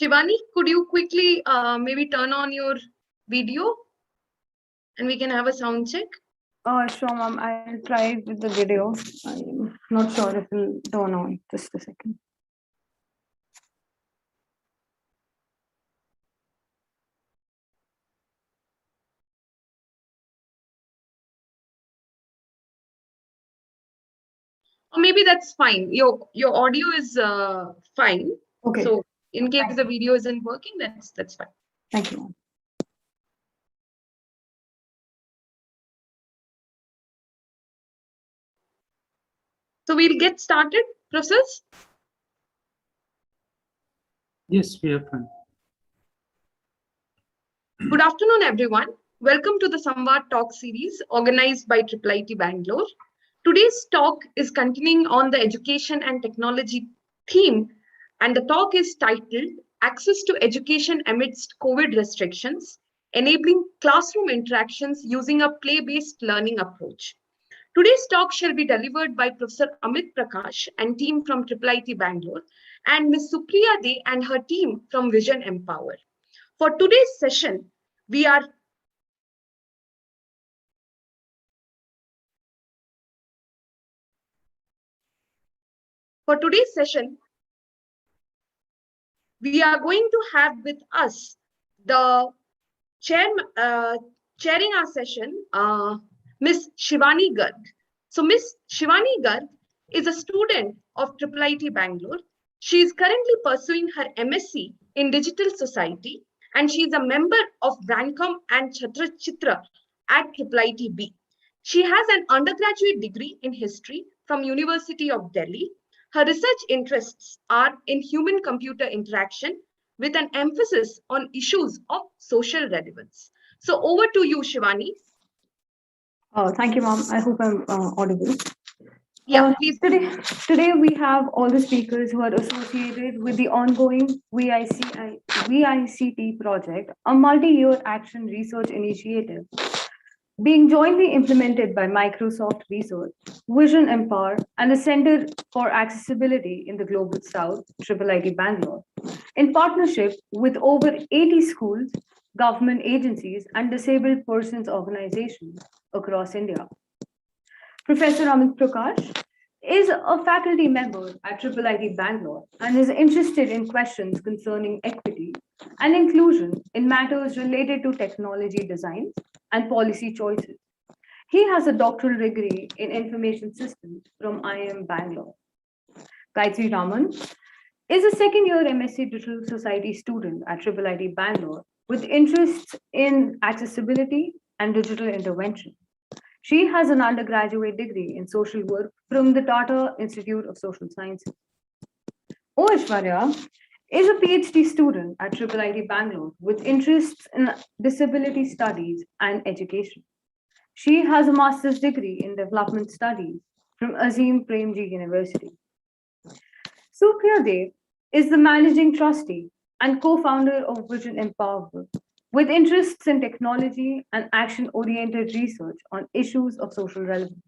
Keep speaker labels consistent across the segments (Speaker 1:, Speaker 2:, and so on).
Speaker 1: Shivani, could you quickly maybe turn on your video and we can have a sound check?
Speaker 2: Sure, ma'am. I'll try with the video. I'm not sure if it'll turn on. Just a second.
Speaker 1: Or maybe that's fine. Your audio is fine.
Speaker 2: Okay.
Speaker 1: So in case the video isn't working, that's fine.
Speaker 2: Thank you, ma'am.
Speaker 1: So we'll get started, process.
Speaker 3: Yes, we are fine.
Speaker 1: Good afternoon, everyone. Welcome to the Samvaad talk series organized by IIIT Bangalore. Today's talk is continuing on the education and technology theme, and the talk is titled Access to Education Amidst COVID Restrictions, Enabling Classroom Interactions Using a Play-Based Learning Approach. Today's talk shall be delivered by Professor Amit Prakash and team from IIIT Bangalore and Ms. Supriya De and her team from Vision Empower. For today's session, we are going to have with us the chairing our session, Ms. Shivani Garg. So Ms. Shivani Garg is a student of IIIT Bangalore. She is currently pursuing her MSc in Digital Society, and she is a member of Brancom and Chitra at IIIT B. She has an undergraduate degree in history from University of Delhi. Her research interests are in human-computer interaction with an emphasis on issues of social relevance. So over to you, Shivani.
Speaker 2: Thank you, ma'am. I hope I'm audible.
Speaker 1: Yeah, please.
Speaker 2: Today we have all the speakers who are associated with the ongoing VICT project, a multi-year action research initiative being jointly implemented by Microsoft Research, Vision Empower, and the Center for Accessibility in the Global South, IIIT Bangalore, in partnership with over 80 schools, government agencies, and disabled persons organizations across India. Professor Amit Prakash is a faculty member at IIIT Bangalore and is interested in questions concerning equity and inclusion in matters related to technology design and policy choices. He has a doctoral degree in information systems from IIM Bangalore. Gayatri Raman is a second-year MSc Digital Society student at IIIT Bangalore with interests in accessibility and digital intervention. She has an undergraduate degree in social work from the Tata Institute of Social Sciences. O. Aishwarya is a PhD student at IIIT Bangalore with interests in disability studies and education. She has a master's degree in development studies from Azim Premji University. Supriya De is the managing trustee and co-founder of Vision Empower, with interests in technology and action-oriented research on issues of social relevance.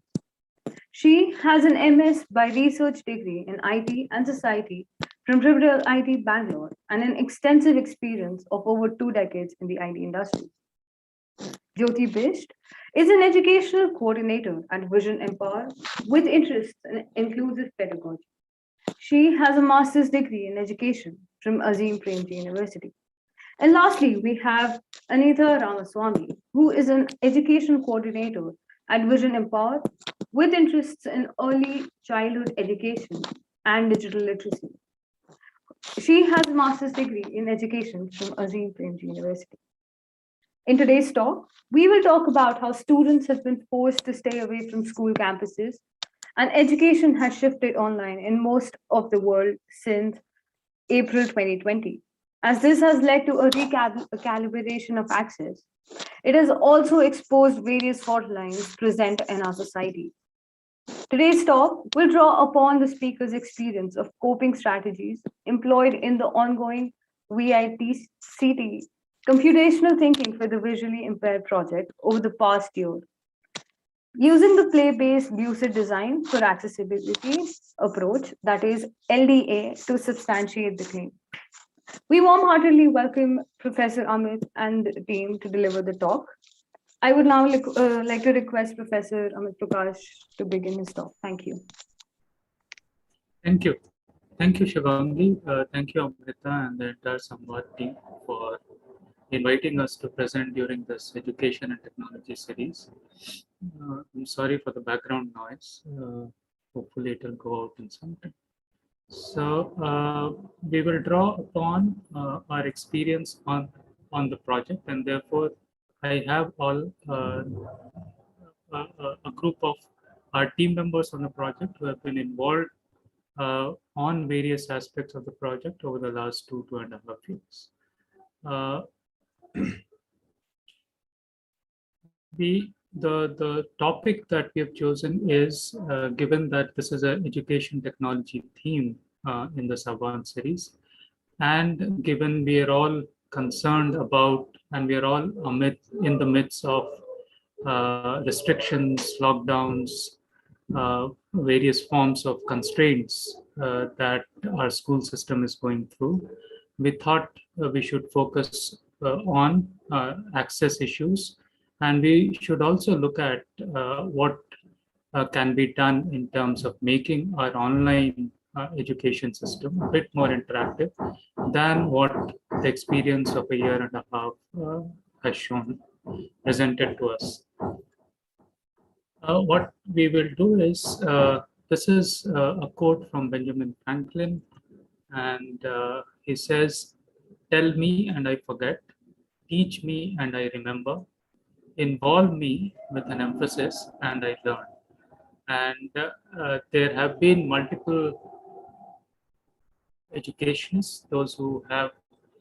Speaker 2: She has an MS by research degree in IT and society from IIIT Bangalore and an extensive experience of over 2 decades in the IT industry. Jyoti Bisht is an educational coordinator at Vision Empower with interests in inclusive pedagogy. She has a master's degree in education from Azim Premji University. And lastly, we have Anita Ramaswamy, who is an education coordinator at Vision Empower with interests in early childhood education and digital literacy. She has a master's degree in education from Azim Premji University. In today's talk, we will talk about how students have been forced to stay away from school campuses, and education has shifted online in most of the world since April 2020. As this has led to a recalibration of access, it has also exposed various fault lines present in our society. Today's talk will draw upon the speaker's experience of coping strategies employed in the ongoing VICT computational thinking for the visually impaired project over the past year. Using the play-based lucid design for accessibility approach, that is LDA, to substantiate the claim. We warm-heartedly welcome Professor Amit and the team to deliver the talk. I would now like to request Professor Amit Prakash to begin his talk. Thank you.
Speaker 3: Thank you. Thank you, Shivangi. Thank you, Amrita, and the entire Samvaad team for inviting us to present during this education and technology series. I'm sorry for the background noise. Hopefully it will go out in some time. So we will draw upon our experience on the project, and therefore I have all a group of our team members on the project who have been involved on various aspects of the project over the last 2.5 years. The topic that we have chosen is, given that this is an education technology theme in the Samvaad series, and given we are all concerned about, and we are all in the midst of restrictions, lockdowns, various forms of constraints that our school system is going through, we thought we should focus on access issues, and we should also look at what can be done in terms of making our online education system a bit more interactive than what the experience of a year and a half has shown, presented to us. What we will do is, this is a quote from Benjamin Franklin, and he says, "Tell me and I forget, teach me and I remember, involve me with an emphasis and I learn." And there have been multiple educationists, those who have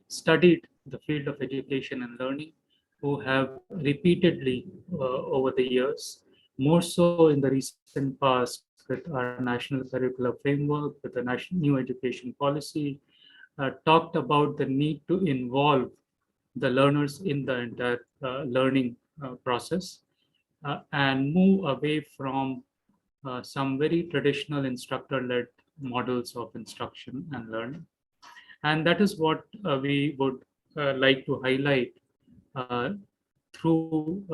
Speaker 3: studied the field of education and learning, who have repeatedly over the years, more so in the recent past with our national curricular framework, with the national new education policy, talked about the need to involve the learners in the entire learning process and move away from some very traditional instructor-led models of instruction and learning. And that is what we would like to highlight through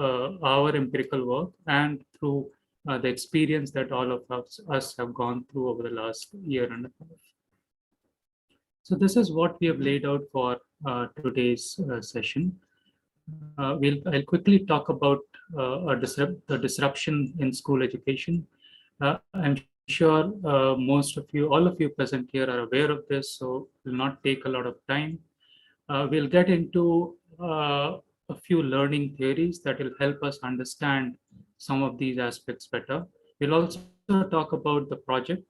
Speaker 3: our empirical work and through the experience that all of us have gone through over the last year and a half. So this is what we have laid out for today's session. I'll quickly talk about the disruption in school education. I'm sure most of you, all of you present here are aware of this, so will not take a lot of time. We'll get into a few learning theories that will help us understand some of these aspects better. We'll also talk about the project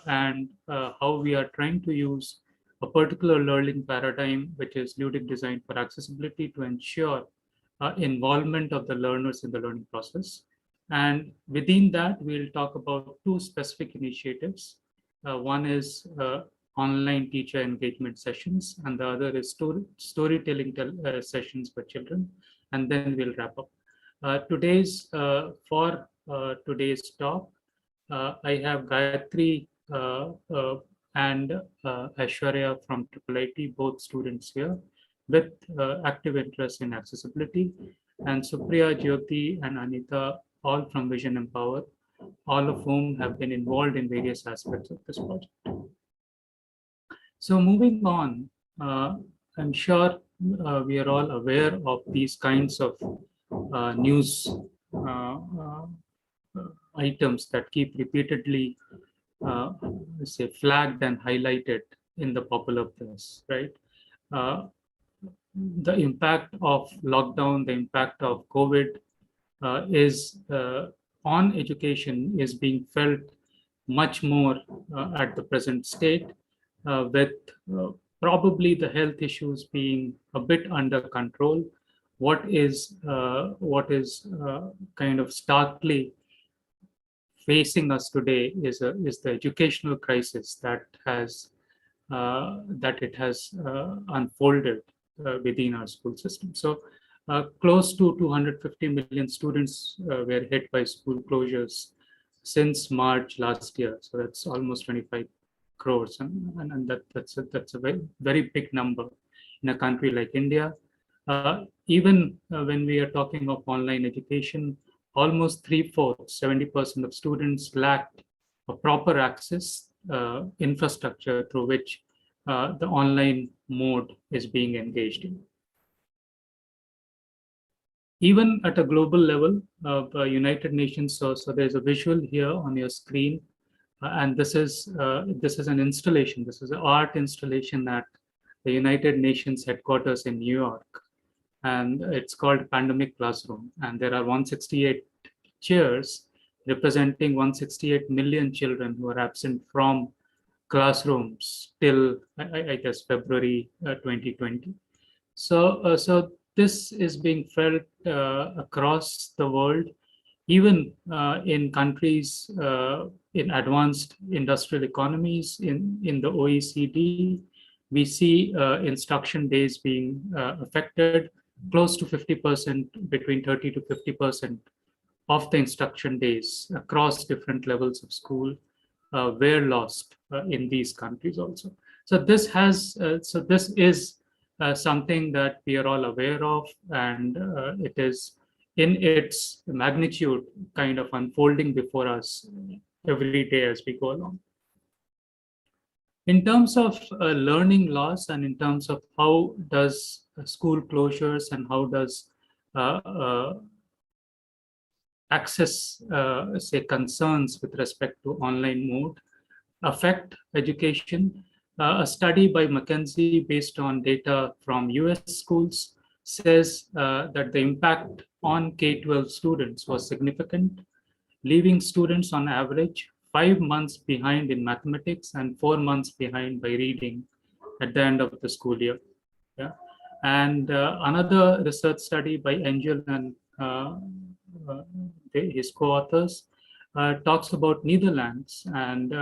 Speaker 3: and how we are trying to use a particular learning paradigm, which is ludic design for accessibility, to ensure involvement of the learners in the learning process. And within that, we'll talk about two specific initiatives. One is online teacher engagement sessions, and the other is storytelling sessions for children. And then we'll wrap up. For today's talk, I have Gayatri and Aishwarya from IIIT, both students here, with active interest in accessibility, and Supriya, Jyoti, and Anita, all from Vision Empower, all of whom have been involved in various aspects of this project. So moving on, I'm sure we are all aware of these kinds of news items that keep repeatedly say flagged and highlighted in the popular press, right? The impact of lockdown, the impact of COVID is on education is being felt much more at the present state, with probably the health issues being a bit under control. What is kind of starkly facing us today is the educational crisis that it has unfolded within our school system. So close to 250 million students were hit by school closures since March last year. So that's almost 25 crores, and that's a very, very big number in a country like India. Even when we are talking of online education, almost 3/4, 70% of students lacked a proper access infrastructure through which the online mode is being engaged in. Even at a global level, United Nations, so there's a visual here on your screen, and this is an installation. This is an art installation at the United Nations headquarters in New York, and it's called Pandemic Classroom. And there are 168 chairs representing 168 million children who are absent from classrooms till I guess February 2020. So this is being felt across the world, even in countries in advanced industrial economies in the OECD. We see instruction days being affected. Close to 50%, between 30 to 50% of the instruction days across different levels of school were lost in these countries also. So this is something that we are all aware of, and it is in its magnitude kind of unfolding before us every day as we go along. In terms of learning loss, and in terms of how does school closures and how does access, say, concerns with respect to online mode affect education, a study by McKinsey based on data from US schools says that the impact on K-12 students was significant, leaving students on average 5 months behind in mathematics and 4 months behind by reading at the end of the school year. Yeah. And another research study by Angel and his co-authors talks about Netherlands, and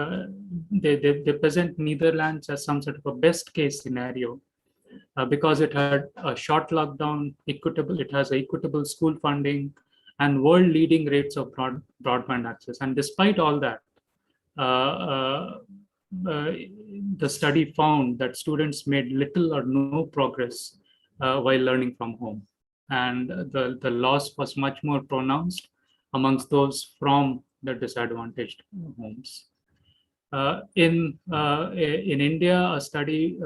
Speaker 3: they present Netherlands as some sort of a best case scenario because it had a short lockdown, it has equitable school funding, and world-leading rates of broadband access. And despite all that, the study found that students made little or no progress while learning from home. And the loss was much more pronounced amongst those from the disadvantaged homes. In India, a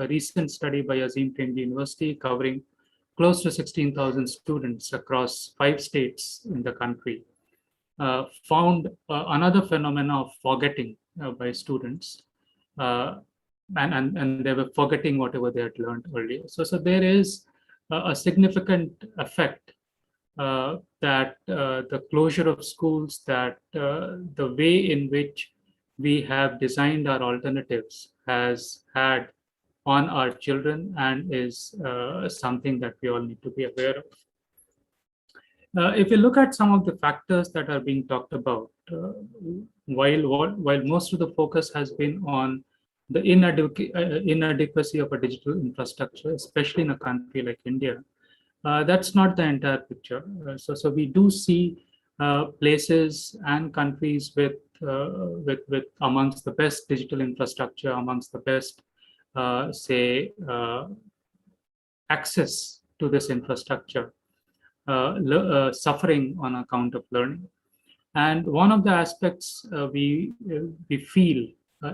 Speaker 3: recent study by Azim Premji University covering close to 16,000 students across 5 states in the country found another phenomena of forgetting by students, and they were forgetting whatever they had learned earlier. So there is a significant effect that the closure of schools, that the way in which we have designed our alternatives has had on our children, and is something that we all need to be aware of. If you look at some of the factors that are being talked about, while most of the focus has been on the inadequacy of a digital infrastructure, especially in a country like India, that's not the entire picture. So we do see places and countries with amongst the best digital infrastructure, amongst the best, access to this infrastructure, suffering on account of learning. And one of the aspects we feel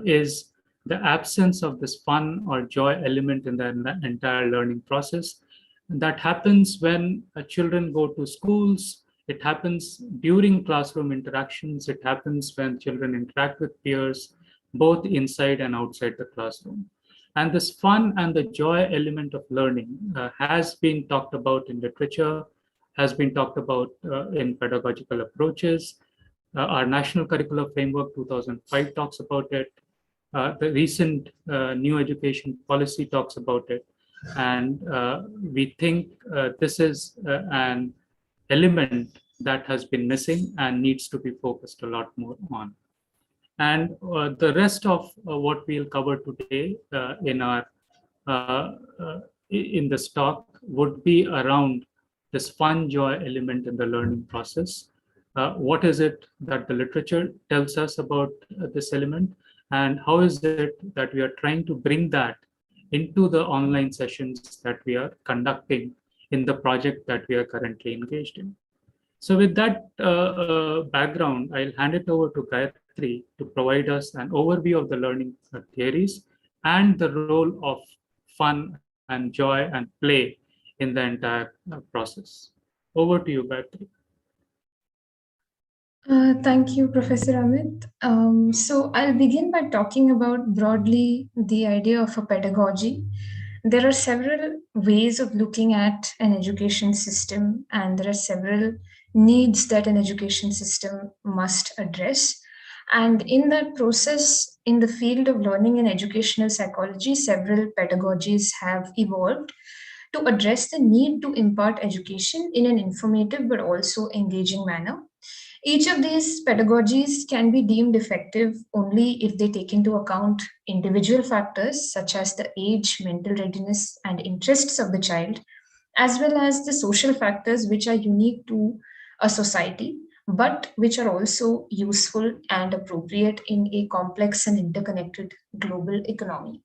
Speaker 3: is the absence of this fun or joy element in the entire learning process. That happens when children go to schools. It happens during classroom interactions. It happens when children interact with peers, both inside and outside the classroom. And this fun and the joy element of learning has been talked about in literature, has been talked about in pedagogical approaches. Our National Curricular Framework 2005 talks about it. The recent new education policy talks about it. And we think this is an element that has been missing and needs to be focused a lot more on. And the rest of what we'll cover today in this talk would be around this fun joy element in the learning process. What is it that the literature tells us about this element? and how is it that we are trying to bring that into the online sessions that we are conducting in the project that we are currently engaged in. So with that background, I'll hand it over to Gayatri to provide us an overview of the learning theories and the role of fun and joy and play in the entire process. Over to you, Gayatri.
Speaker 4: Thank you, Professor Amit. So I'll begin by talking about broadly the idea of a pedagogy. There are several ways of looking at an education system, and there are several needs that an education system must address. And in that process, in the field of learning and educational psychology, several pedagogies have evolved to address the need to impart education in an informative but also engaging manner. Each of these pedagogies can be deemed effective only if they take into account individual factors such as the age, mental readiness, and interests of the child, as well as the social factors which are unique to a society, but which are also useful and appropriate in a complex and interconnected global economy.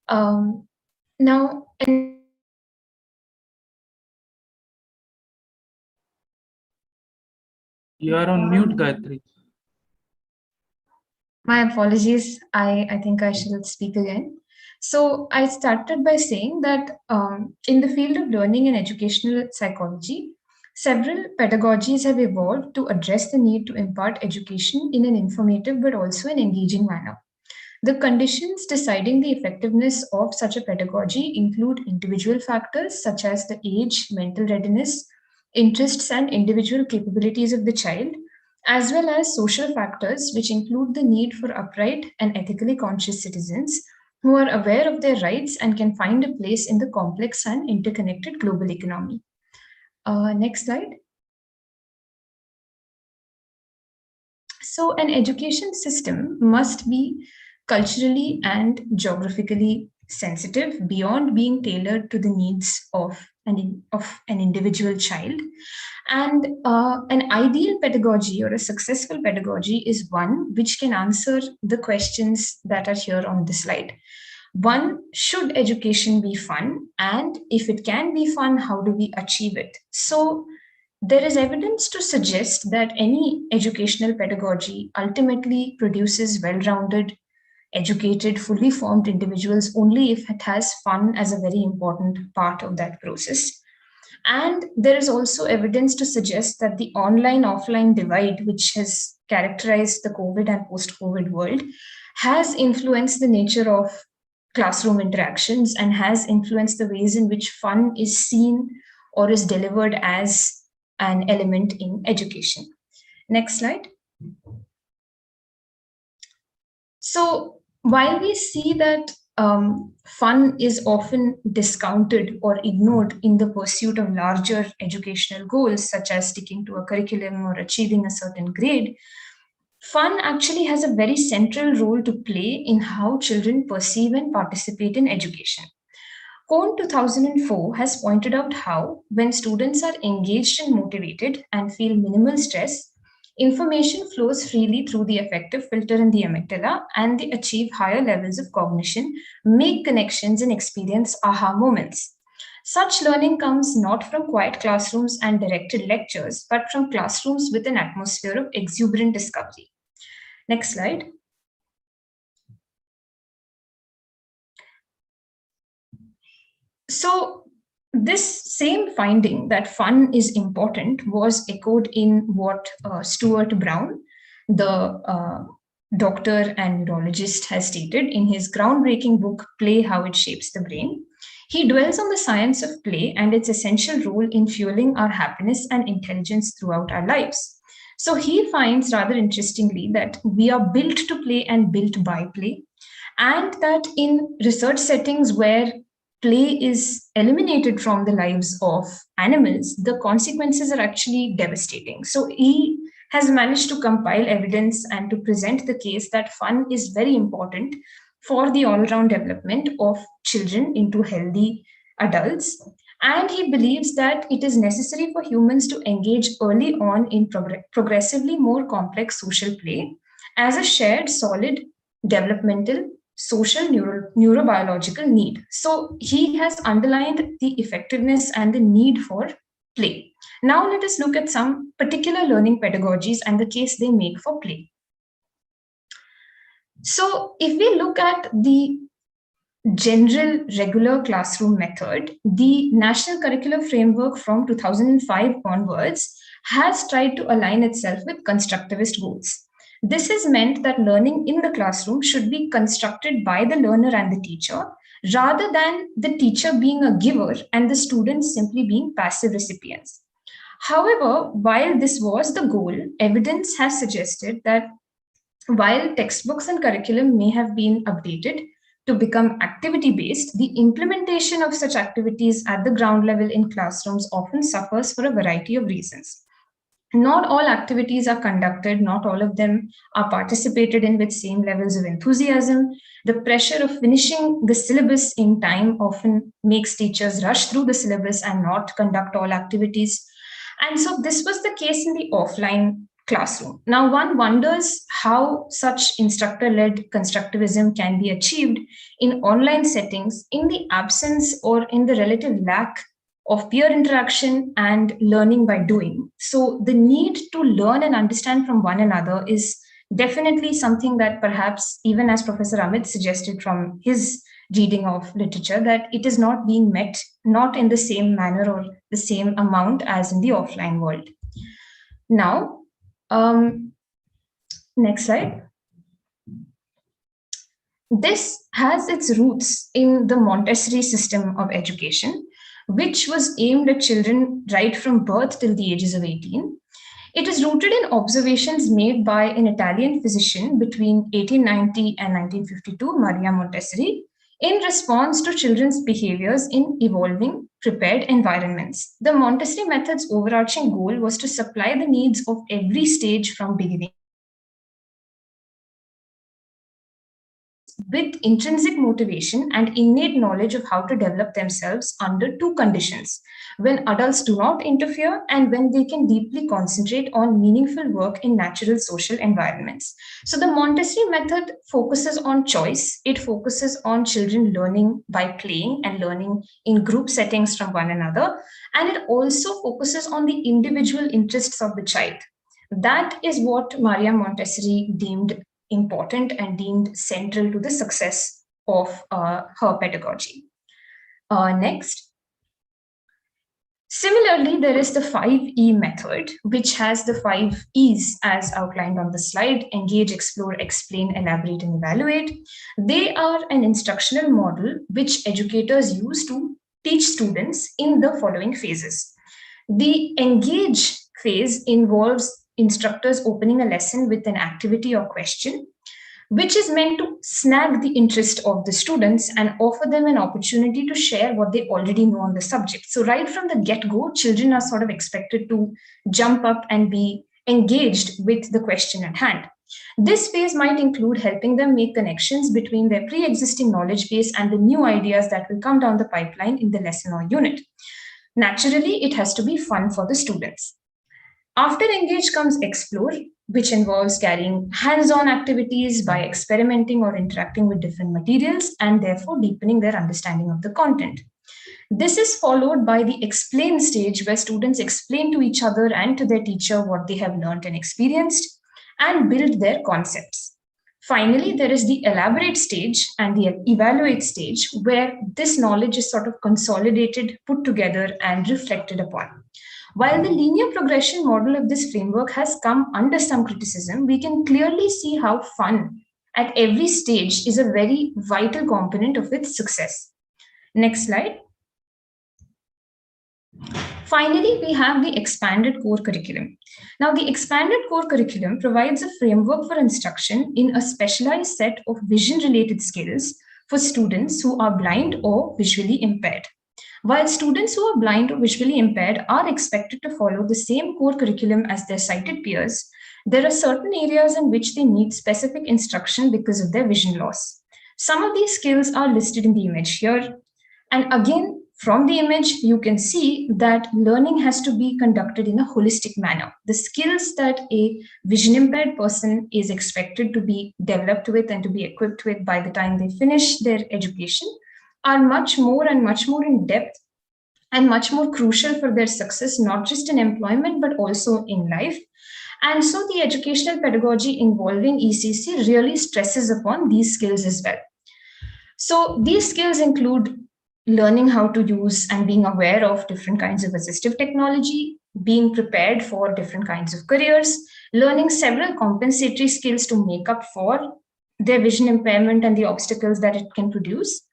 Speaker 4: Now,
Speaker 3: You are on mute, Gayatri.
Speaker 4: my apologies. I think I should speak again. So I started by saying that in the field of learning and educational psychology, several pedagogies have evolved to address the need to impart education in an informative but also an engaging manner. The conditions deciding the effectiveness of such a pedagogy include individual factors such as the age, mental readiness, interests, and individual capabilities of the child, as well as social factors which include the need for upright and ethically conscious citizens who are aware of their rights and can find a place in the complex and interconnected global economy. Next slide. So, an education system must be culturally and geographically sensitive beyond being tailored to the needs of an individual child. And an ideal pedagogy or a successful pedagogy is one which can answer the questions that are here on the slide. One, should education be fun? And if it can be fun, how do we achieve it? So, there is evidence to suggest that any educational pedagogy ultimately produces well rounded, educated, fully formed individuals only if it has fun as a very important part of that process. And there is also evidence to suggest that the online offline divide, which has characterized the COVID and post COVID world, has influenced the nature of classroom interactions and has influenced the ways in which fun is seen or is delivered as an element in education. Next slide. So, while we see that fun is often discounted or ignored in the pursuit of larger educational goals, such as sticking to a curriculum or achieving a certain grade, fun actually has a very central role to play in how children perceive and participate in education. Cohn 2004 has pointed out how, when students are engaged and motivated and feel minimal stress, information flows freely through the affective filter in the amygdala and they achieve higher levels of cognition, make connections, and experience aha moments. Such learning comes not from quiet classrooms and directed lectures, but from classrooms with an atmosphere of exuberant discovery. Next slide. So, this same finding that fun is important was echoed in what Stuart Brown, the doctor and neurologist, has stated in his groundbreaking book, Play How It Shapes the Brain. He dwells on the science of play and its essential role in fueling our happiness and intelligence throughout our lives. So, he finds rather interestingly that we are built to play and built by play, and that in research settings where play is eliminated from the lives of animals, the consequences are actually devastating. So he has managed to compile evidence and to present the case that fun is very important for the all round development of children into healthy adults. And he believes that it is necessary for humans to engage early on in progressively more complex social play as a shared, solid, developmental, social, neurobiological need. So he has underlined the effectiveness and the need for play. Now let us look at some particular learning pedagogies and the case they make for play. So if we look at the general regular classroom method, the National Curricular Framework from 2005 onwards has tried to align itself with constructivist goals. This has meant that learning in the classroom should be constructed by the learner and the teacher, rather than the teacher being a giver and the students simply being passive recipients. However, while this was the goal, evidence has suggested that while textbooks and curriculum may have been updated to become activity-based, the implementation of such activities at the ground level in classrooms often suffers for a variety of reasons. Not all activities are conducted, not all of them are participated in with same levels of enthusiasm. The pressure of finishing the syllabus in time often makes teachers rush through the syllabus and not conduct all activities. And so this was the case in the offline classroom. Now, one wonders how such instructor-led constructivism can be achieved in online settings in the absence or in the relative lack of peer interaction and learning by doing. So the need to learn and understand from one another is definitely something that perhaps, even as Professor Amit suggested from his reading of literature, that it is not being met, not in the same manner or the same amount as in the offline world. Now, next slide. This has its roots in the Montessori system of education, which was aimed at children right from birth till the ages of 18. It is rooted in observations made by an Italian physician between 1890 and 1952, Maria Montessori, in response to children's behaviors in evolving, prepared environments. The Montessori method's overarching goal was to supply the needs of every stage from beginning with intrinsic motivation and innate knowledge of how to develop themselves under two conditions: when adults do not interfere and when they can deeply concentrate on meaningful work in natural social environments. So the Montessori method focuses on choice. It focuses on children learning by playing and learning in group settings from one another. And it also focuses on the individual interests of the child. That is what Maria Montessori deemed important and deemed central to the success of her pedagogy. Next. Similarly, there is the 5E method, which has the 5 E's as outlined on the slide: engage, explore, explain, elaborate, and evaluate. They are an instructional model which educators use to teach students in the following phases. The engage phase involves instructors opening a lesson with an activity or question, which is meant to snag the interest of the students and offer them an opportunity to share what they already know on the subject. So right from the get-go, children are sort of expected to jump up and be engaged with the question at hand. This phase might include helping them make connections between their pre-existing knowledge base and the new ideas that will come down the pipeline in the lesson or unit. Naturally, it has to be fun for the students. After engage comes explore, which involves carrying hands-on activities by experimenting or interacting with different materials and therefore deepening their understanding of the content. This is followed by the explain stage, where students explain to each other and to their teacher what they have learned and experienced and build their concepts. Finally, there is the elaborate stage and the evaluate stage, where this knowledge is sort of consolidated, put together, and reflected upon. While the linear progression model of this framework has come under some criticism, we can clearly see how fun at every stage is a very vital component of its success. Next slide. Finally, we have the expanded core curriculum. Now, the expanded core curriculum provides a framework for instruction in a specialized set of vision-related skills for students who are blind or visually impaired. While students who are blind or visually impaired are expected to follow the same core curriculum as their sighted peers, there are certain areas in which they need specific instruction because of their vision loss. Some of these skills are listed in the image here. And again, From the image, you can see that learning has to be conducted in a holistic manner. The skills that a vision impaired person is expected to be developed with and to be equipped with by the time they finish their education are much more in depth and much more crucial for their success, not just in employment, but also in life. And so the educational pedagogy involving ECC really stresses upon these skills as well. So these skills include learning how to use and being aware of different kinds of assistive technology, being prepared for different kinds of careers, learning several compensatory skills to make up for their vision impairment and the obstacles that it can produce,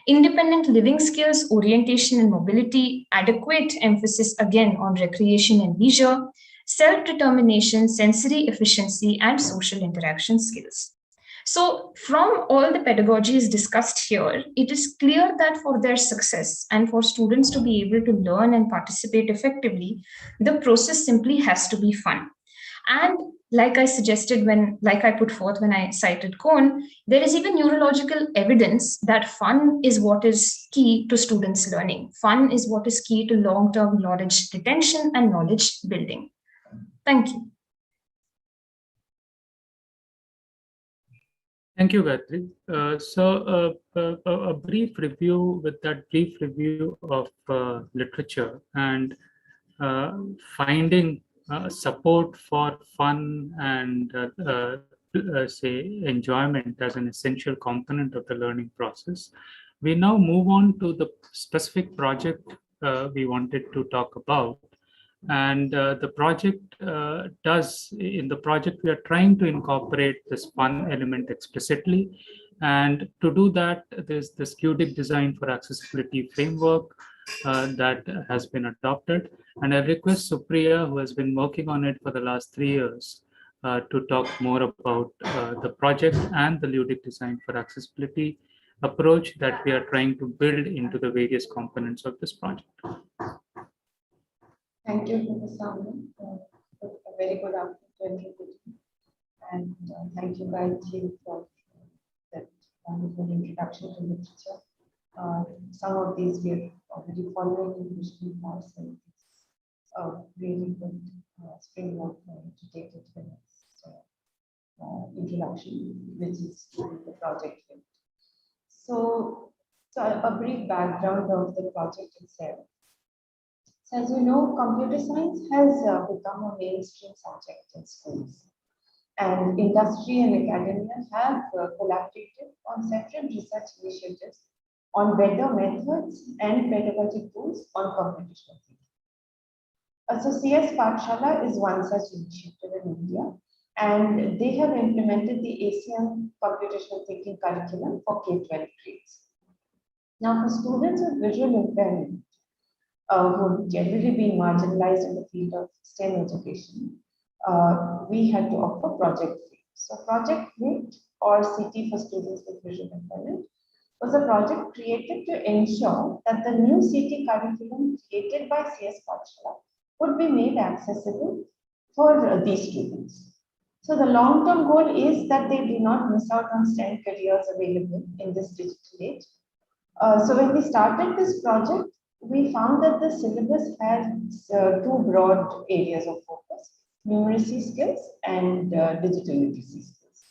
Speaker 4: independent living skills, orientation and mobility, adequate emphasis again on recreation and leisure, self-determination, sensory efficiency, and social interaction skills. So, from all the pedagogies discussed here, it is clear that for their success and for students to be able to learn and participate effectively, the process simply has to be fun. And like I put forth when I cited Cohn, there is even neurological evidence that fun is what is key to students' learning. Fun is what is key to long-term knowledge retention and knowledge building. Thank you.
Speaker 3: Thank you, Gayatri. So a brief review of literature and finding support for fun and say enjoyment as an essential component of the learning process. We now move on to the specific project we wanted to talk about. And the project in the project, we are trying to incorporate this fun element explicitly. And to do that, there's the SKUDIC design for accessibility framework that has been adopted. And I request Supriya, who has been working on it for the last 3 years, to talk more about the project and the ludic design for accessibility approach that we are trying to build into the various components of this project.
Speaker 5: Thank you, Professor Amit, for a very good afternoon, and thank you, Gayatri, for that wonderful introduction to literature. Some of these we are already following in Vision class, and it's a really good framework to take it to the next introduction, which is the project. So a brief background of the project itself. So as you know, computer science has become a mainstream subject in schools, and industry and academia have collaborated on several research initiatives on better methods and pedagogic tools on computational thinking. So CS Pathshala is one such initiative in India, and they have implemented the ACM computational thinking curriculum for K-12 grades. Now, for students with visual impairment, who have generally been marginalized in the field of STEM education, we had to offer Project VICT. So Project VICT, or CT for students with visual impairment, was a project created to ensure that the new CT curriculum created by CS Pathshala would be made accessible for these students. So the long-term goal is that they do not miss out on STEM careers available in this digital age. So when we started this project, we found that the syllabus has two broad areas of focus: numeracy skills and digital literacy skills.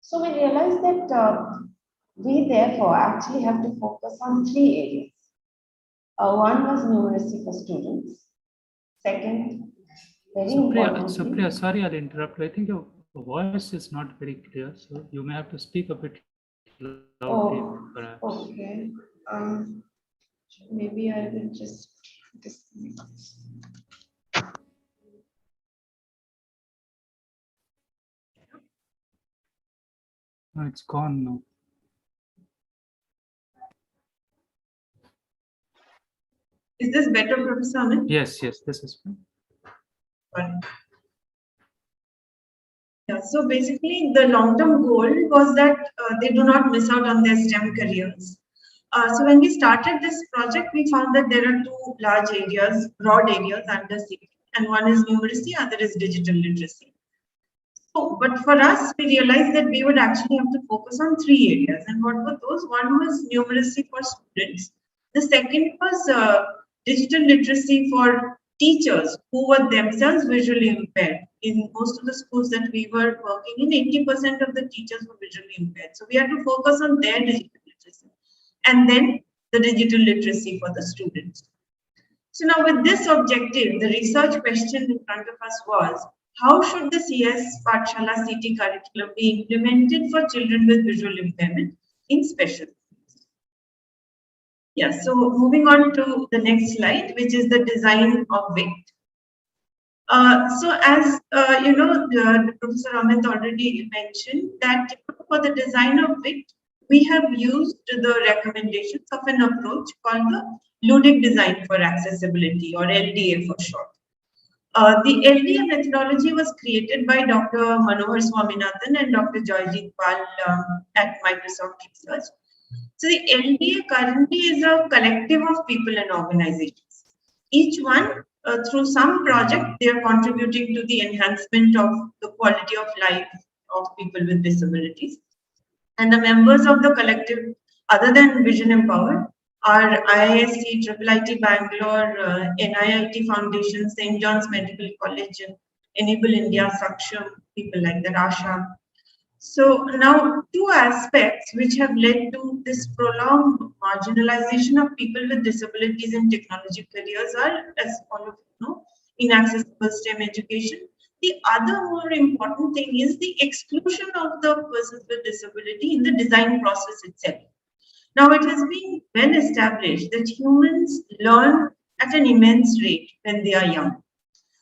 Speaker 5: So we realized that we therefore actually have to focus on 3 areas. One was numeracy for students. Second, very important.
Speaker 3: Supriya, sorry, I'll interrupt. I think your voice is not very clear, so you may have to speak a bit loudly. Perhaps.
Speaker 5: Okay. Maybe I will just
Speaker 3: No, it's gone now.
Speaker 1: Is this better, Professor Amit?
Speaker 3: Yes, this is fine.
Speaker 1: Yeah, so basically the long-term goal was that they do not miss out on their STEM careers. So when we started this project, we found that there are 2 large areas, broad areas under CT, and one is numeracy, other is digital literacy. So, but for us, we realized that we would actually have to focus on 3 areas. And what were those? One was numeracy for students.
Speaker 6: The second was digital literacy for teachers who were themselves visually impaired. In most of the schools that we were working in, 80% of the teachers were visually impaired. So we had to focus on their digital literacy. And then the digital literacy for the students. So now with this objective, the research question in front of us was, how should the CS Pathshala CT curriculum be implemented for children with visual impairment in special schools? Yeah, so moving on to the next slide, which is the design of VICT. So as you know, Professor Amit already mentioned that for the design of VICT, we have used the recommendations of an approach called the ludic design for accessibility, or LDA for short. The LDA methodology was created by Dr. Manohar Swaminathan and Dr. Joyjeet Pal at Microsoft Research. So the LDA currently is a collective of people and organizations. Each one, through some project, they are contributing to the enhancement of the quality of life of people with disabilities. And the members of the collective, other than Vision Empowered, are IISc, IIIT Bangalore, NIIT Foundation, St. John's Medical College, Enable India, Saksham, people like that, Asha. So now two aspects which have led to this prolonged marginalization of people with disabilities in technology careers are, as all of you know, inaccessible STEM education. The other more important thing is the exclusion of the persons with disability in the design process itself. Now, it has been well established that humans learn at an immense rate when they are young.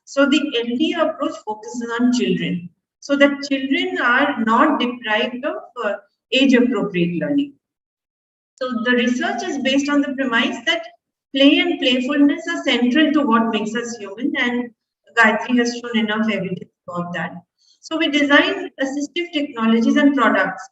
Speaker 6: So the LDA approach focuses on children, so that children are not deprived of age-appropriate learning. So the research is based on the premise that play and playfulness are central to what makes us human, and Gayatri has shown enough evidence about that. So we design assistive technologies and products,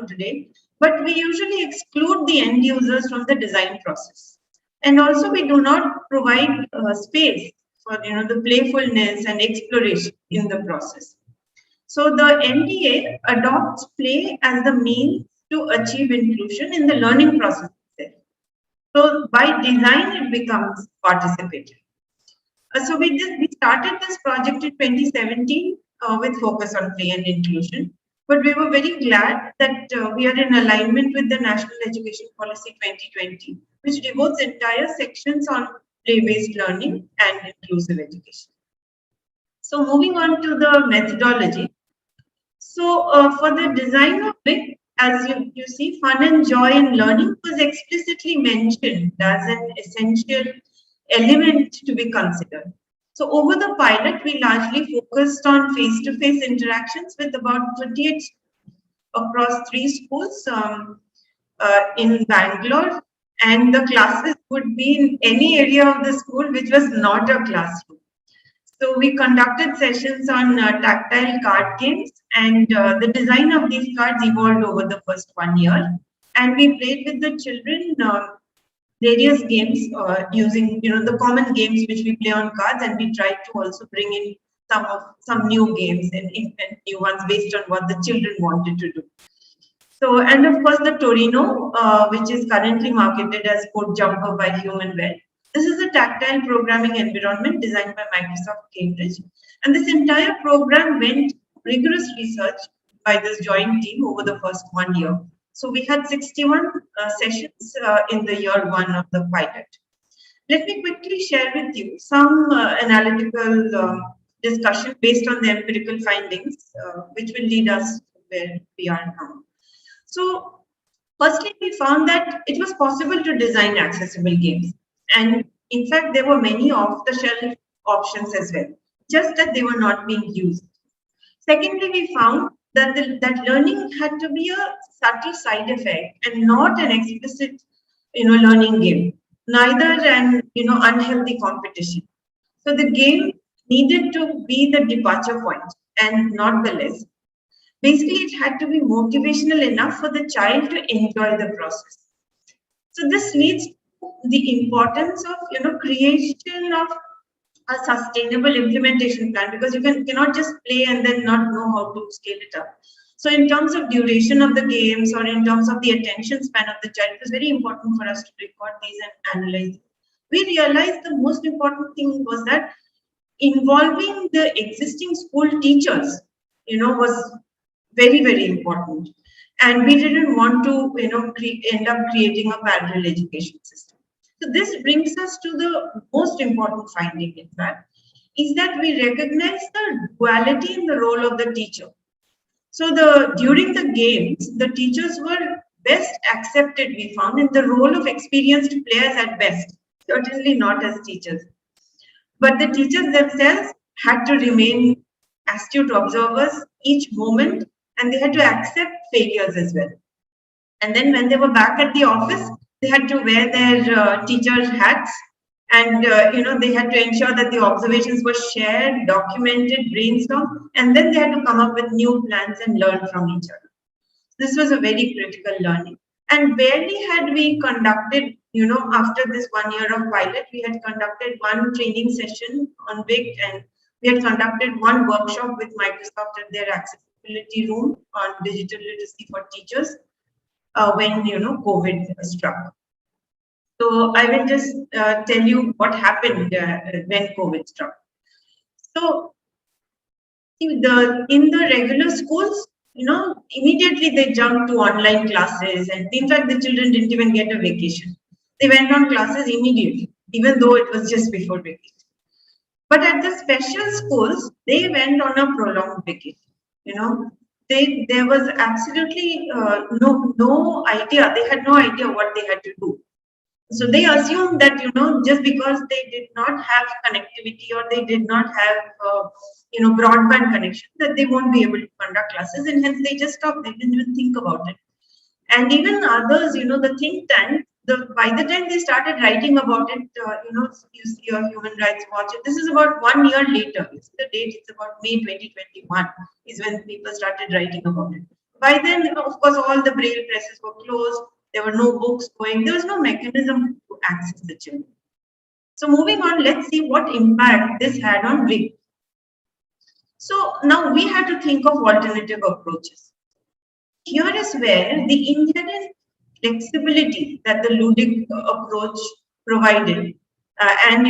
Speaker 6: today, but we usually exclude the end users from the design process. And also we do not provide space for the playfulness and exploration in the process. So the NDA adopts play as the means to achieve inclusion in the learning process itself. So by design, it becomes participative. So we started this project in 2017 with focus on play and inclusion. But we were very glad that we are in alignment with the National Education Policy 2020, which devotes entire sections on play-based learning and inclusive education. So moving on to the methodology. So for the design of VICT, as you see, fun and joy in learning was explicitly mentioned as an essential element to be considered. So over the pilot, we largely focused on face-to-face interactions with about 38 across 3 schools in Bangalore, and the classes would be in any area of the school which was not a classroom. So we conducted sessions on tactile card games, and the design of these cards evolved over the first 1 year. And we played with the children various games using the common games which we play on cards, and we tried to also bring in some new games and invent new ones based on what the children wanted to do. So, and of course the Torino, which is currently marketed as Code Jumper by Humanware. This is a tactile programming environment designed by Microsoft Cambridge, and this entire program went rigorous research by this joint team over the first 1 year. So we had 61 sessions in the year 1 of the pilot. Let me quickly share with you some analytical discussion based on the empirical findings, which will lead us to where we are now. So firstly, we found that it was possible to design accessible games. And in fact, there were many off-the-shelf options as well, just that they were not being used. Secondly, we found that that learning had to be a subtle side effect and not an explicit, learning game. Neither an unhealthy competition. So the game needed to be the departure point and not the lesson. Basically, it had to be motivational enough for the child to enjoy the process. So this leads to the importance of creation of a sustainable implementation plan, because you cannot just play and then not know how to scale it up. So in terms of duration of the games or in terms of the attention span of the child, it was very important for us to record these and analyze. We realized the most important thing was that involving the existing school teachers, was very, very important. And we didn't want to, end up creating a parallel education system. So this brings us to the most important finding, in fact, is that we recognize the duality in the role of the teacher. So during the games, the teachers were best accepted, we found, in the role of experienced players at best, certainly not as teachers. But the teachers themselves had to remain astute observers each moment, and they had to accept failures as well. And then when they were back at the office, they had to wear their teacher hats, and they had to ensure that the observations were shared, documented, brainstormed, and then they had to come up with new plans and learn from each other. This was a very critical learning. And barely had we conducted, after this 1 year of pilot, we had conducted one training session on VICT, and we had conducted one workshop with Microsoft at their accessibility room on digital literacy for teachers when, COVID struck. So I will just tell you what happened when COVID struck. So in the regular schools, immediately they jumped to online classes, and in fact, the children didn't even get a vacation. They went on classes immediately, even though it was just before vacation. But at the special schools, they went on a prolonged vacation. There was absolutely no idea. They had no idea what they had to do. So they assumed that, just because they did not have connectivity or they did not have, broadband connection, that they won't be able to conduct classes, and hence they just stopped. They didn't even think about it. And even others, the think tank, by the time they started writing about it, you see your Human Rights Watch. This is about 1 year later. It's the date. It's about May 2021 is when people started writing about it. By then, of course, all the braille presses were closed. There were no books going. There was no mechanism to access the children. So moving on, let's see what impact this had on VICT. So now we had to think of alternative approaches. Here is where the inherent flexibility that the ludic approach provided, and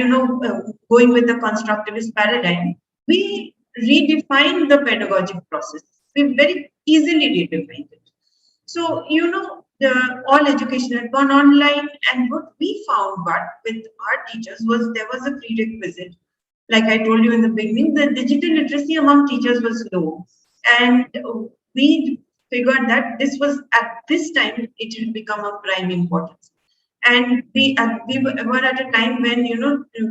Speaker 6: going with the constructivist paradigm, we redefined the pedagogic process. We very easily redefined it. So all education had gone online, and what we found, but with our teachers, was there was a prerequisite. Like I told you in the beginning, the digital literacy among teachers was low, and we figured that this was at this time it will become of prime importance. And we were at a time when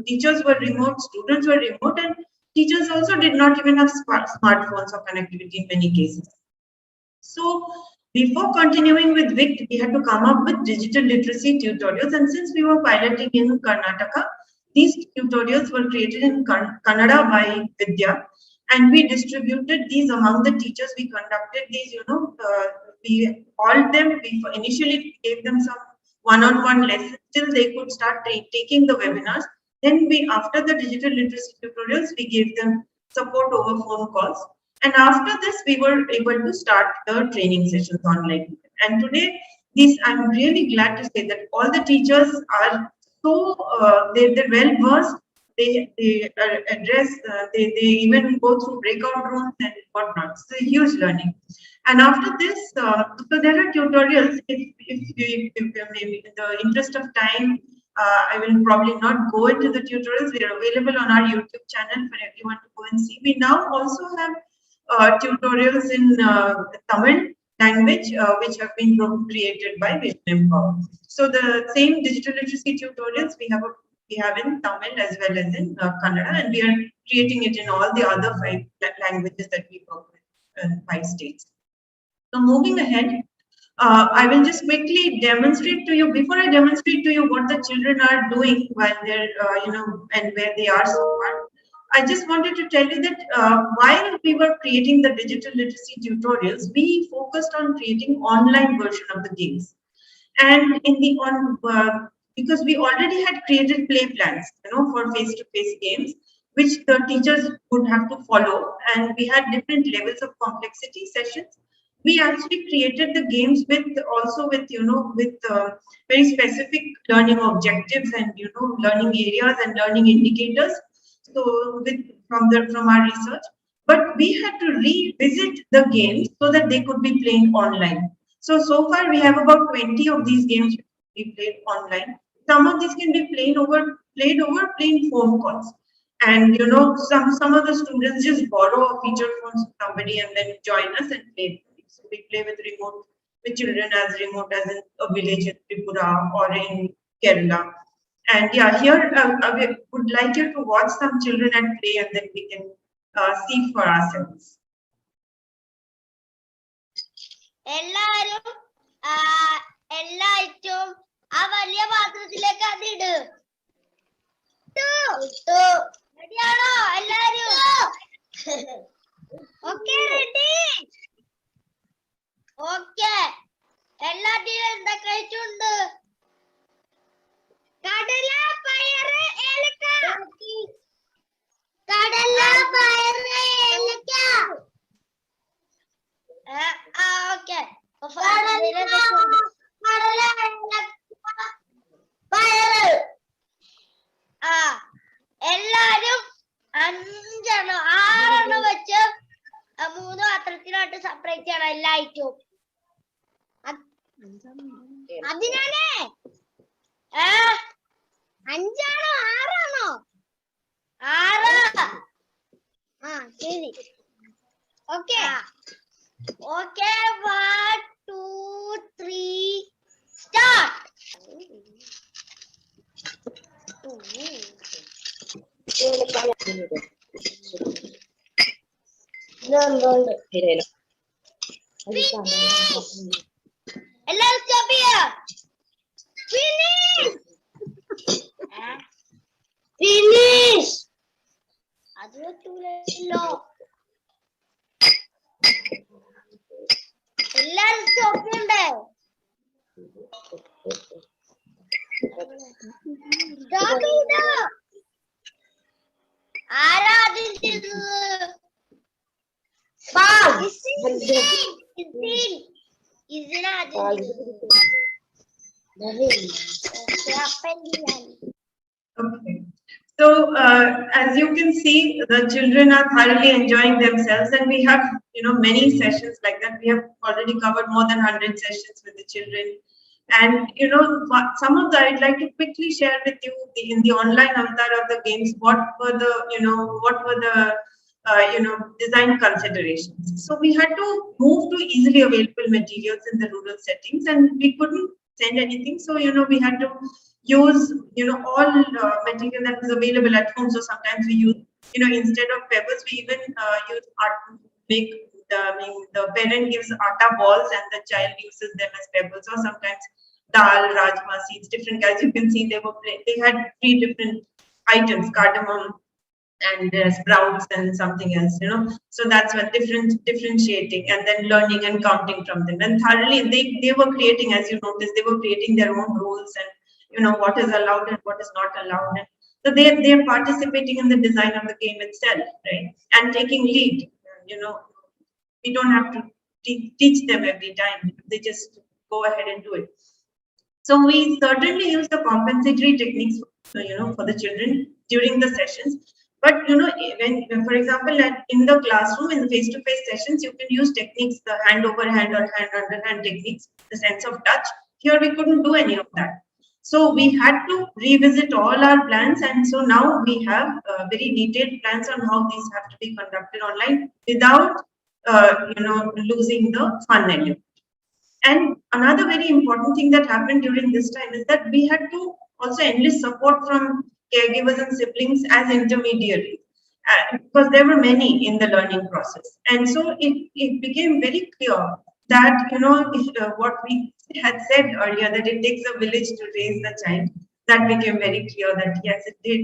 Speaker 6: teachers were remote, students were remote, and teachers also did not even have smartphones or connectivity in many cases. So before continuing with VICT, we had to come up with digital literacy tutorials, and since we were piloting in Karnataka, these tutorials were created in Kannada by Vidya, and we distributed these among the teachers. We conducted these, we called them, we initially gave them some one-on-one lessons till they could start taking the webinars. Then after the digital literacy tutorials, we gave them support over phone calls. And after this, we were able to start the training sessions online. And today, I'm really glad to say that all the teachers are they're well versed. They address, they even go through breakout rooms and whatnot. It's a huge learning. And after this, so there are tutorials. If maybe in the interest of time, I will probably not go into the tutorials. They are available on our YouTube channel for everyone to go and see. We now also have tutorials in Tamil language, which have been created by Vision Empower. So the same digital literacy tutorials we have in Tamil as well as in Kannada, and we are creating it in all the other 5 languages that we work with in 5 states. So moving ahead, I will just quickly demonstrate to you, before I demonstrate to you what the children are doing while they're, and where they are so far. I just wanted to tell you that while we were creating the digital literacy tutorials, we focused on creating online version of the games. And because we already had created play plans, for face-to-face games, which the teachers would have to follow, and we had different levels of complexity sessions. we actually created the games with also with very specific learning objectives and learning areas and learning indicators. So from our research, but we had to revisit the games so that they could be played online. So far we have about 20 of these games we played online. Some of these can be played over plain phone calls. And some of the students just borrow a feature from somebody and then join us and play. So we play with children as remote as in a village in Tripura or in Kerala. And yeah, here I would like you to watch some children at play, and then we can see for ourselves.
Speaker 7: എല്ലായിട്ടും ആ വലിയ പാത്രത്തിലേക്ക് അതിട്. റെഡിയാണോ എല്ലാരും? Okay, ready? Okay, എല്ലാത്തിനും എന്തൊക്കെ കഴിച്ചുണ്ട്? കടല, പയറ്, ഏലക്ക. കടല, പയറ്, ഏലക്ക. ഓക്കെ. പയറ്. എല്ലാരും 5 6 വെച്ച് 3 പാത്രത്തിലോട്ട് സെപ്പറേറ്റ് ചെയ്യണം എല്ലാ ഐറ്റവും. അതിനാണേ 5 ആണോ 6 ആണോ? 6. ശരി. Okay okay, 1 2 3 start. എല്ലാരും സ്റ്റോപ്പ് ചെയ്യാ. ഫിനിഷ്. അത് പറ്റൂലല്ലോ. എല്ലാരും സ്റ്റോപ്പ് ചെയ്യണ്ടേ? സ്റ്റോപ്പ് ചെയ്തോ? ആരാ ആദ്യം ചെയ്തത്?
Speaker 6: Okay. So as you can see, the children are thoroughly enjoying themselves, and we have many sessions like that. We have already covered more than 100 sessions with the children. And some of the I'd like to quickly share with you in the online avatar of the games what were the design considerations. So we had to move to easily available materials in the rural settings, and we couldn't send anything. So we had to use all material that was available at home. So sometimes we use instead of pebbles, we even use art to make the parent gives atta balls and the child uses them as pebbles, or sometimes dal, rajma seeds, different. As you can see, they had 3 different items: cardamom and sprouts and something else. So that's what differentiating and then learning and counting from them. And thoroughly they were creating, as you noticed, they were creating their own rules and what is allowed and what is not allowed. And so they're participating in the design of the game itself, right? And taking lead. We don't have to teach them every time. They just go ahead and do it. So we certainly use the compensatory techniques, for the children during the sessions. But when for example, in the classroom, in the face-to-face sessions, you can use techniques, the hand over hand or hand under hand techniques, the sense of touch. Here we couldn't do any of that. So we had to revisit all our plans, and so now we have very detailed plans on how these have to be conducted online without losing the fun element. And another very important thing that happened during this time is that we had to also enlist support from caregivers and siblings as intermediaries, because there were many in the learning process. And so it became very clear that what we had said earlier, that it takes a village to raise the child, that became very clear that yes, it did.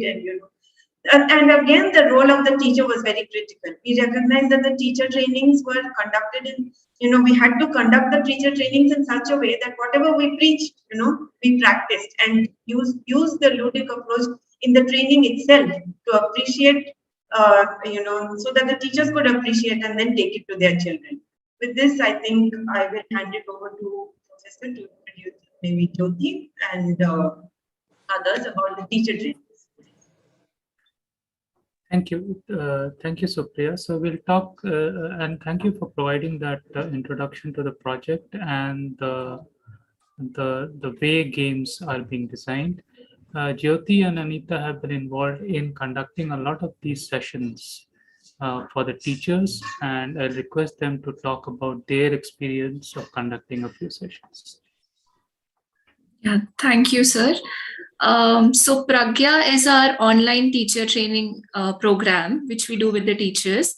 Speaker 6: And again, the role of the teacher was very critical. We recognized that the teacher trainings were conducted in, we had to conduct the teacher trainings in such a way that whatever we preached, we practiced and use the ludic approach in the training itself to appreciate, so that the teachers could appreciate and then take it to their children. with this, I think I will hand it over to Professor to introduce maybe Jyoti and others about the teacher training.
Speaker 3: Thank you. Thank you, Supriya. So we'll talk, and thank you for providing that introduction to the project and the way games are being designed. Jyoti and Anita have been involved in conducting a lot of these sessions for the teachers, and I'll request them to talk about their experience of conducting a few sessions.
Speaker 4: Yeah, thank you, sir. So Pragya is our online teacher training program, which we do with the teachers.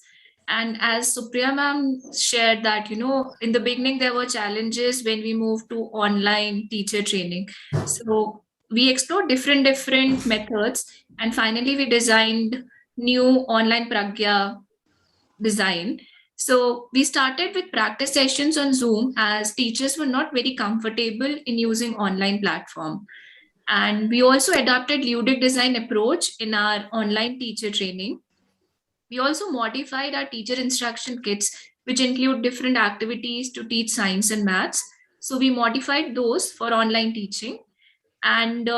Speaker 4: And as Supriya ma'am shared that, in the beginning, there were challenges when we moved to online teacher training. So we explored different methods, and finally we designed new online Pragya design. So we started with practice sessions on Zoom as teachers were not very comfortable in using online platform. And we also adopted ludic design approach in our online teacher training. We also modified our teacher instruction kits, which include different activities to teach science and maths. So we modified those for online teaching. And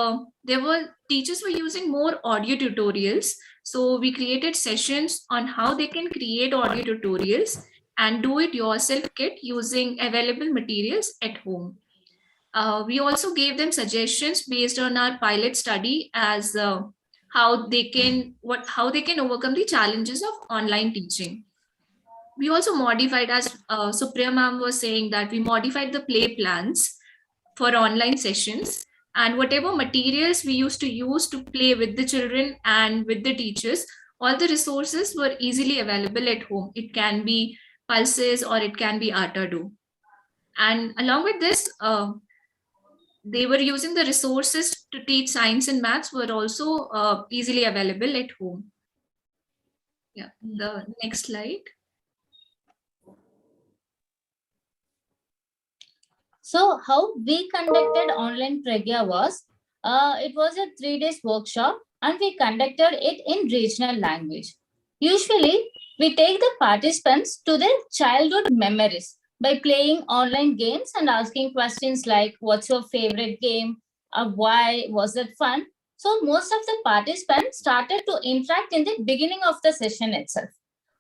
Speaker 4: teachers were using more audio tutorials. So we created sessions on how they can create audio tutorials and do it yourself kit using available materials at home. We also gave them suggestions based on our pilot study as how they can overcome the challenges of online teaching. We also modified, as Supriya ma'am was saying, that we modified the play plans for online sessions, and whatever materials we used to use to play with the children and with the teachers, all the resources were easily available at home. It can be pulses or it can be Atado. And along with this, they were using the resources to teach science and maths were also easily available at home. Yeah, the next slide.
Speaker 8: So how we conducted online Pragya was, it was a 3 days workshop and we conducted it in regional language. Usually, we take the participants to their childhood memories by playing online games and asking questions like, what's your favorite game? Or why was it fun? So most of the participants started to interact in the beginning of the session itself.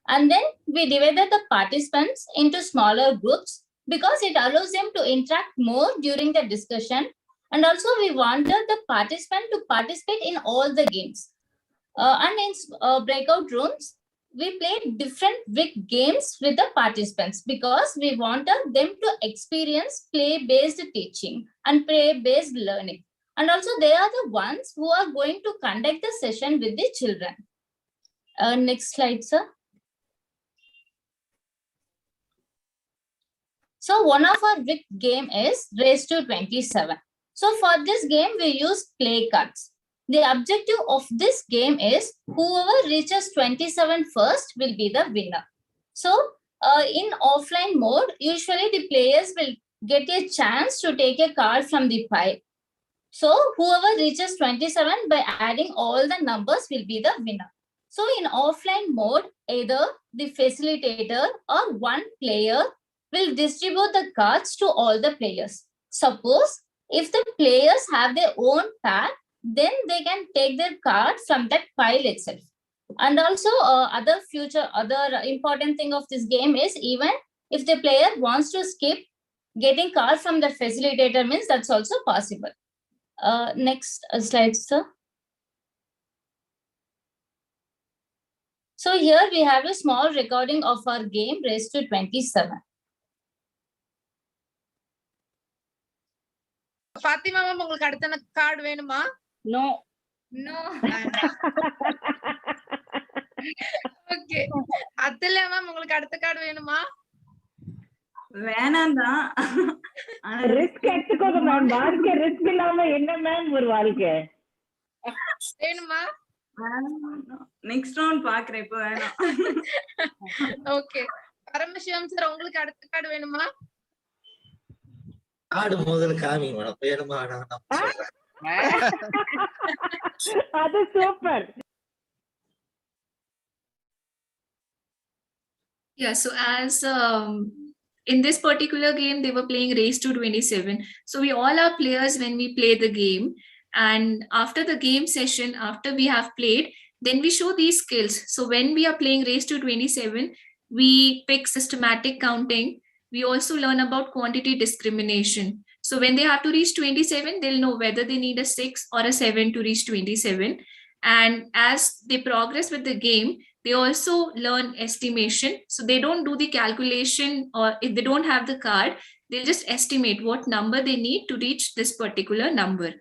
Speaker 8: And then we divided the participants into smaller groups because it allows them to interact more during the discussion. And also we wanted the participant to participate in all the games. And in breakout rooms, we played different VICT games with the participants because we wanted them to experience play-based teaching and play-based learning. And also they are the ones who are going to conduct the session with the children. Next slide, sir. So one of our VICT game is Race to 27. So for this game, we use play cards. The objective of this game is whoever reaches 27 first will be the winner. So in offline mode, usually the players will get a chance to take a card from the pile. So whoever reaches 27 by adding all the numbers will be the winner. So in offline mode, either the facilitator or one player will distribute the cards to all the players. Suppose if the players have their own pack, then they can take their card from that pile itself. And also other important thing of this game is even if the player wants to skip getting card from the facilitator means that's also possible. Next slide, sir. So here we have a small recording of our game Race to 27.
Speaker 9: Fatima, உங்களுக்கு அடுத்த card வேணுமா?
Speaker 8: No.
Speaker 9: No. Okay. அத்தல ma'am உங்களுக்கு அடுத்த card வேணுமா?
Speaker 10: வேணாம்தான். Risk எடுத்துக்கோங்க ma'am. வாழ்க்கை risk இல்லாம என்ன மேம் ஒரு வாழ்க்கை?
Speaker 9: வேணுமா?
Speaker 10: நெக்ஸ்ட் ரவுண்ட் பாக்குறேன் இப்ப வேணாம்.
Speaker 9: ஓகே. பரமசிவம் சார் உங்களுக்கு அடுத்த கார்டு வேணுமா?
Speaker 11: கார்டு முதல்ல காமிங்க மேடம். வேணுமா நான் சொல்றேன்.
Speaker 10: அது super.
Speaker 4: Yeah, so as in this particular game, they were playing Race to 27. So we all are players when we play the game. And after the game session, after we have played, then we show these skills. So when we are playing Race to 27, we pick systematic counting. We also learn about quantity discrimination. So when they have to reach 27, they'll know whether they need a 6 or a 7 to reach 27. And as they progress with the game, they also learn estimation. So they don't do the calculation, or if they don't have the card, they'll just estimate what number they need to reach this particular number.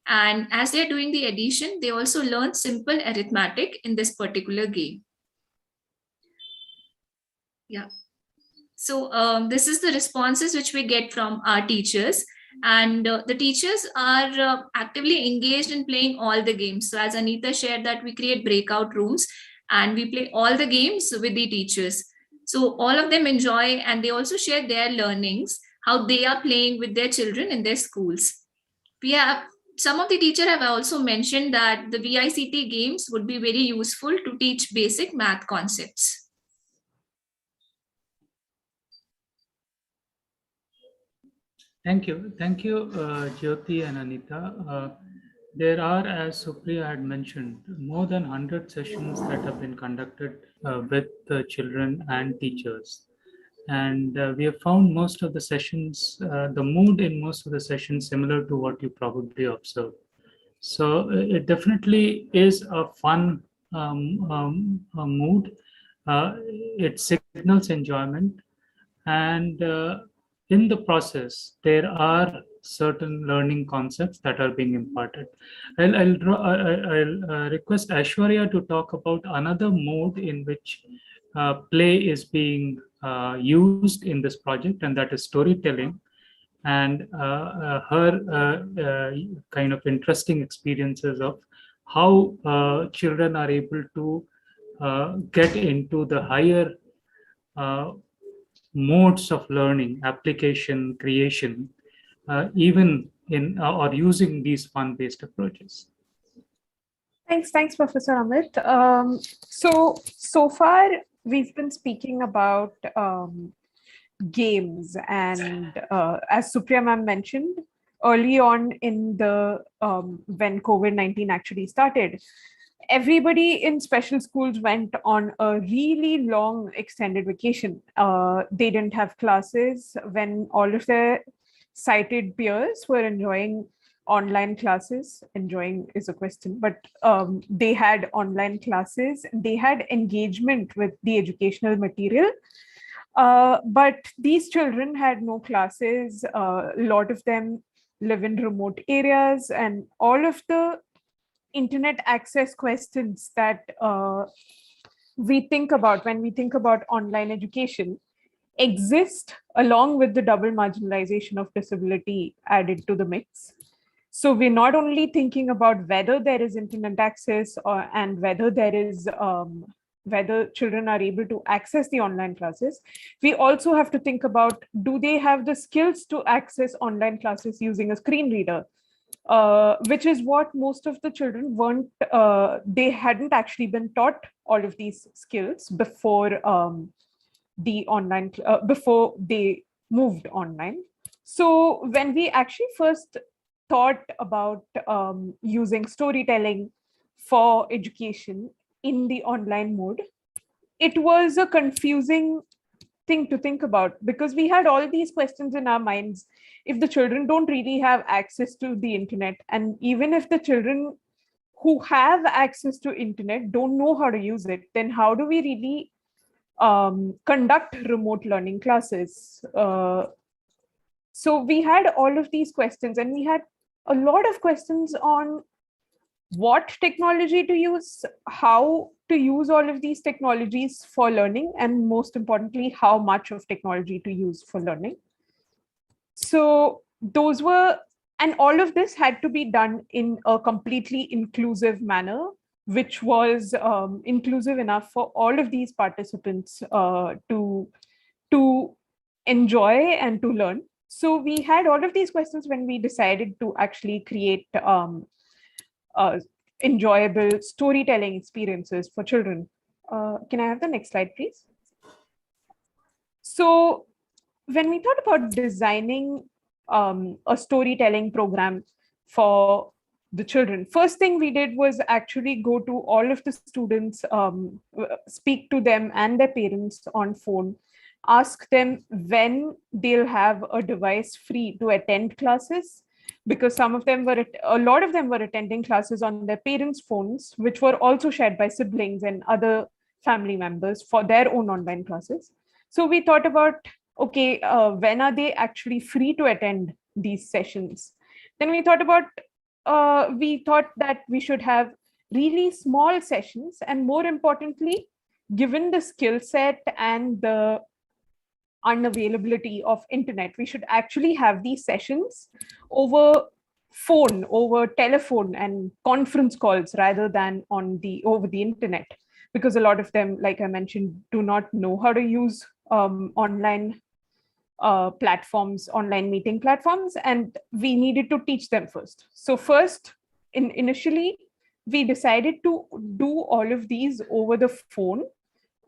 Speaker 4: And as they're doing the addition, they also learn simple arithmetic in this particular game. Yeah. So this is the responses which we get from our teachers. And the teachers are actively engaged in playing all the games. So as Anita shared that we create breakout rooms and we play all the games with the teachers. So all of them enjoy, and they also share their learnings, how they are playing with their children in their schools. We have some of the teachers have also mentioned that the VICT games would be very useful to teach basic math concepts.
Speaker 3: Thank you, Jyoti and Anita. There are, as Supriya had mentioned, more than 100 sessions that have been conducted with the children and teachers. And we have found most of the sessions, the mood in most of the sessions similar to what you probably observed. So it definitely is a fun mood. It signals enjoyment, and in the process, there are certain learning concepts that are being imparted. I'll request Aishwarya to talk about another mode in which play is being used in this project, and that is storytelling, and her kind of interesting experiences of how children are able to get into the higher modes of learning, application, creation, even in or using these fun-based approaches.
Speaker 12: Thanks, Professor Amit. So far, we've been speaking about games, and as Supriya ma'am mentioned, early on in the when COVID-19 actually started, everybody in special schools went on a really long extended vacation. They didn't have classes when all of their sighted peers were enjoying online classes. Enjoying is a question, but they had online classes. They had engagement with the educational material. But these children had no classes. A lot of them live in remote areas, and all of the internet access questions that we think about when we think about online education exist along with the double marginalization of disability added to the mix. So we're not only thinking about whether there is internet access and whether there is whether children are able to access the online classes. We also have to think about, do they have the skills to access online classes using a screen reader? Which is what most of the children weren't, they hadn't actually been taught all of these skills before the online, before they moved online. So when we actually first thought about using storytelling for education in the online mode, it was a confusing thing to think about, because we had all these questions in our minds. If the children don't really have access to the internet, and even if the children who have access to internet don't know how to use it, then how do we really conduct remote learning classes? So we had all of these questions, and we had a lot of questions on what technology to use, how to use all of these technologies for learning, and most importantly, how much of technology to use for learning. So those were, and all of this had to be done in a completely inclusive manner, which was inclusive enough for all of these participants to enjoy and to learn. So we had all of these questions when we decided to actually create enjoyable storytelling experiences for children. Can I have the next slide, please? So when we thought about designing a storytelling program for the children, first thing we did was actually go to all of the students, speak to them and their parents on phone, ask them when they'll have a device free to attend classes, because a lot of them were attending classes on their parents' phones, which were also shared by siblings and other family members for their own online classes. So we thought about, okay, when are they actually free to attend these sessions? Then we thought that we should have really small sessions, and more importantly, given the skill set and the unavailability of internet, we should actually have these sessions over phone, over telephone and conference calls rather than over the internet, because a lot of them, like I mentioned, do not know how to use online platforms, online meeting platforms, and we needed to teach them first. So first, initially, we decided to do all of these over the phone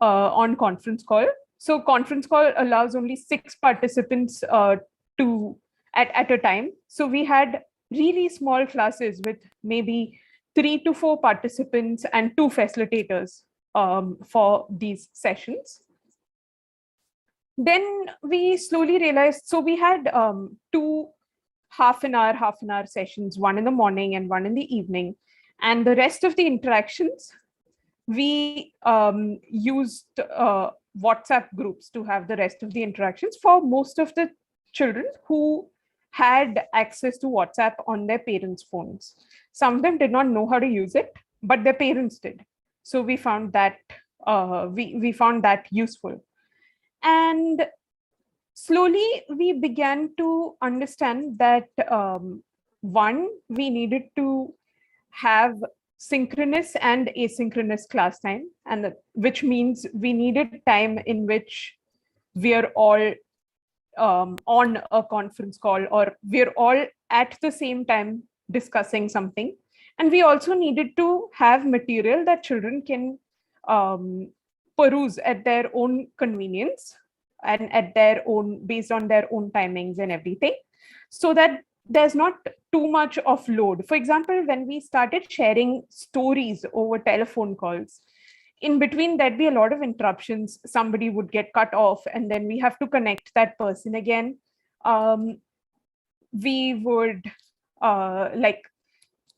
Speaker 12: on conference call. So conference call allows only 6 participants at a time. So we had really small classes with maybe 3 to 4 participants and 2 facilitators for these sessions. Then we slowly realized, so we had 2 half an hour sessions, one in the morning and one in the evening. And the rest of the interactions, we used WhatsApp groups to have the rest of the interactions for most of the children who had access to WhatsApp on their parents' phones. Some of them did not know how to use it, but their parents did. So we found that we found that useful. And slowly we began to understand that one, we needed to have synchronous and asynchronous class time, and which means we needed time in which we are all on a conference call, or we're all at the same time discussing something. And we also needed to have material that children can peruse at their own convenience and based on their own timings and everything, so that there's not too much of load. For example, when we started sharing stories over telephone calls, in between there'd be a lot of interruptions. Somebody would get cut off and then we have to connect that person again. We would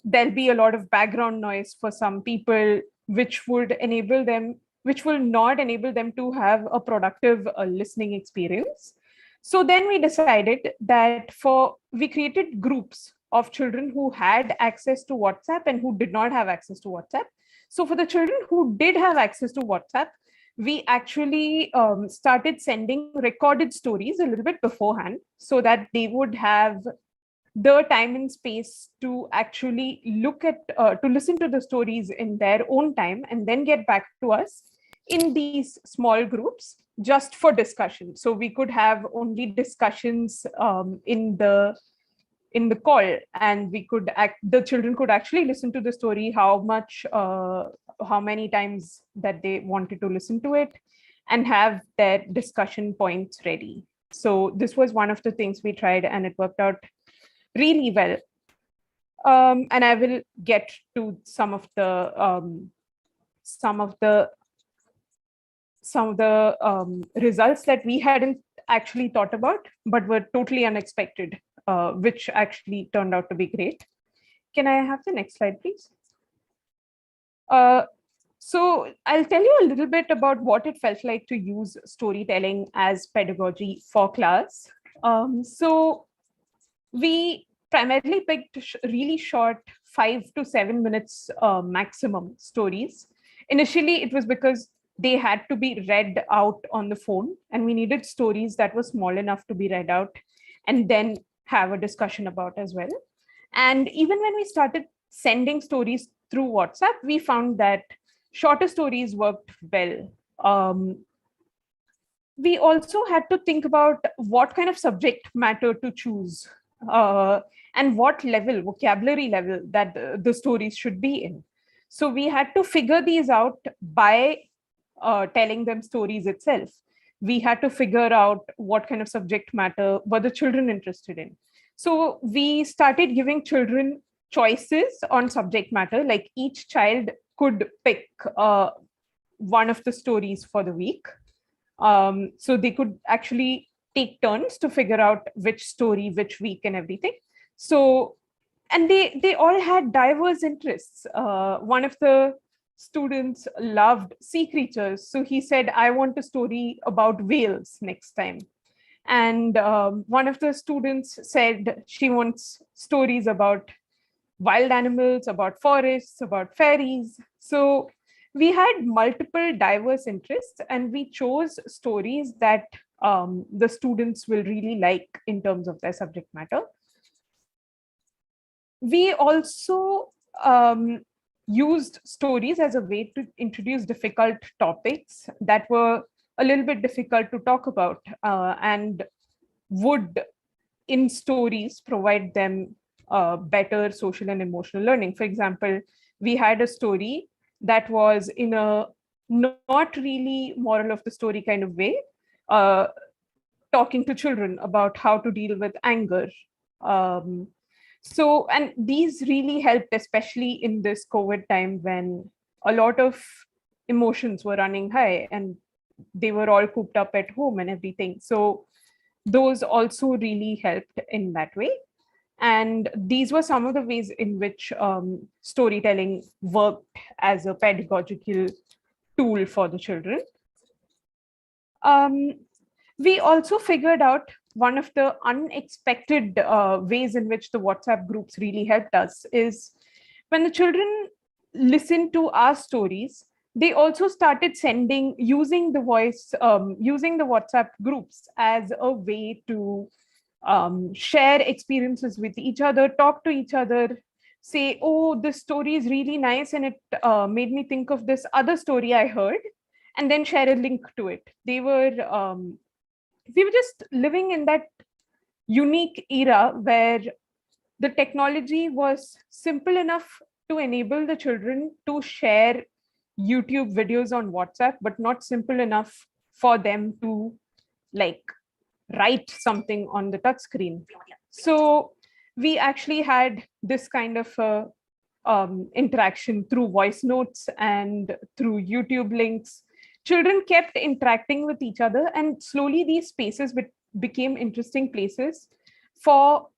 Speaker 12: there'll be a lot of background noise for some people, which will not enable them to have a productive listening experience. So then we decided that we created groups of children who had access to WhatsApp and who did not have access to WhatsApp. So for the children who did have access to WhatsApp, we actually started sending recorded stories a little bit beforehand, so that they would have the time and space to actually listen to the stories in their own time and then get back to us in these small groups just for discussion. So we could have only discussions in the call, and the children could actually listen to the story how many times that they wanted to listen to it, and have their discussion points ready. So this was one of the things we tried, and it worked out really well. And I will get to some of the results that we hadn't actually thought about, but were totally unexpected, which actually turned out to be great. Can I have the next slide, please? So I'll tell you a little bit about what it felt like to use storytelling as pedagogy for class. So we primarily picked really short 5 to 7 minutes maximum stories. Initially, it was because they had to be read out on the phone, and we needed stories that were small enough to be read out and then have a discussion about as well. And even when we started sending stories through WhatsApp, we found that shorter stories worked well. We also had to think about what kind of subject matter to choose and what vocabulary level that the stories should be in. So we had to figure these out by telling them stories itself. we had to figure out what kind of subject matter were the children interested in. So we started giving children choices on subject matter, like each child could pick one of the stories for the week. So they could actually take turns to figure out which story, which week and everything. So, and they all had diverse interests. One of the students loved sea creatures. So he said, I want a story about whales next time. And one of the students said she wants stories about wild animals, about forests, about fairies. So we had multiple diverse interests, and we chose stories that the students will really like in terms of their subject matter. We also used stories as a way to introduce difficult topics that were a little bit difficult to talk about, and would, in stories, provide them better social and emotional learning. For example, we had a story that was in a not really moral of the story kind of way, talking to children about how to deal with anger. So, and these really helped, especially in this COVID time when a lot of emotions were running high and they were all cooped up at home and everything. So those also really helped in that way. And these were some of the ways in which storytelling worked as a pedagogical tool for the children. We also figured out one of the unexpected ways in which the WhatsApp groups really helped us is when the children listened to our stories, they also started using the WhatsApp groups as a way to share experiences with each other, talk to each other, say, oh, this story is really nice and it made me think of this other story I heard, and then share a link to it. We were just living in that unique era where the technology was simple enough to enable the children to share YouTube videos on WhatsApp, but not simple enough for them to like write something on the touch screen. So we actually had this kind of interaction through voice notes and through YouTube links. Children kept interacting with each other, and slowly these spaces became interesting places for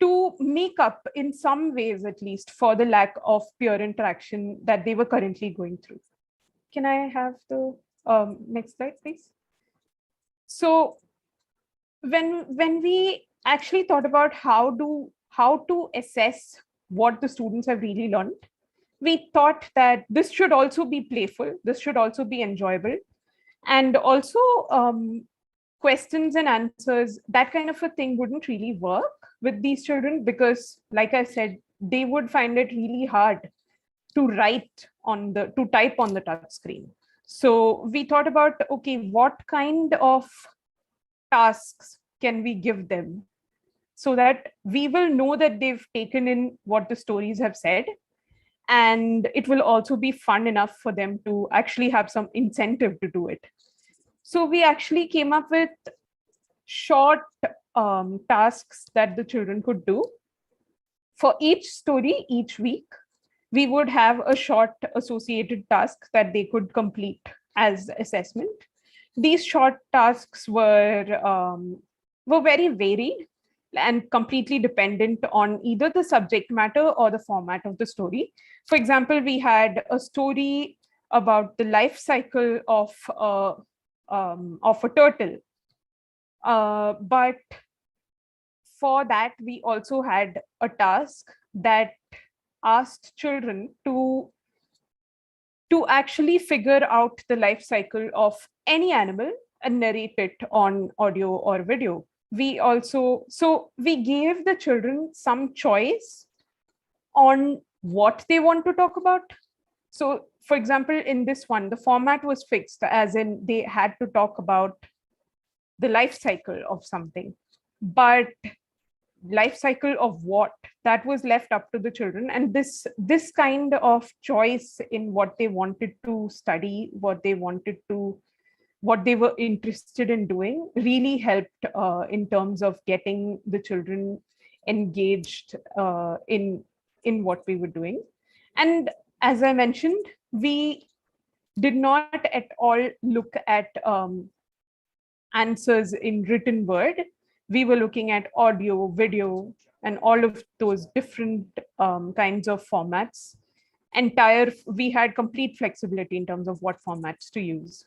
Speaker 12: to make up, in some ways at least, for the lack of peer interaction that they were currently going through. Can I have the next slide, please? So when we actually thought about how to assess what the students have really learned, we thought that this should also be playful, this should also be enjoyable, and also questions and answers, that kind of a thing wouldn't really work with these children because, like I said, they would find it really hard to type on the touch screen. So we thought about, okay, what kind of tasks can we give them so that we will know that they've taken in what the stories have said, and it will also be fun enough for them to actually have some incentive to do it. So we actually came up with short tasks that the children could do. For each story, each week, we would have a short associated task that they could complete as assessment. These short tasks were very varied and completely dependent on either the subject matter or the format of the story. For example, we had a story about the life cycle of a turtle. But for that, we also had a task that asked children to actually figure out the life cycle of any animal and narrate it on audio or video. We gave the children some choice on what they want to talk about. So, for example, in this one, the format was fixed, as in they had to talk about the life cycle of something. But life cycle of what, that was left up to the children. And this kind of choice in what they wanted to study, what they wanted to what they were interested in doing really helped in terms of getting the children engaged in what we were doing. And as I mentioned, we did not at all look at answers in written word. We were looking at audio, video, and all of those different kinds of formats. We had complete flexibility in terms of what formats to use.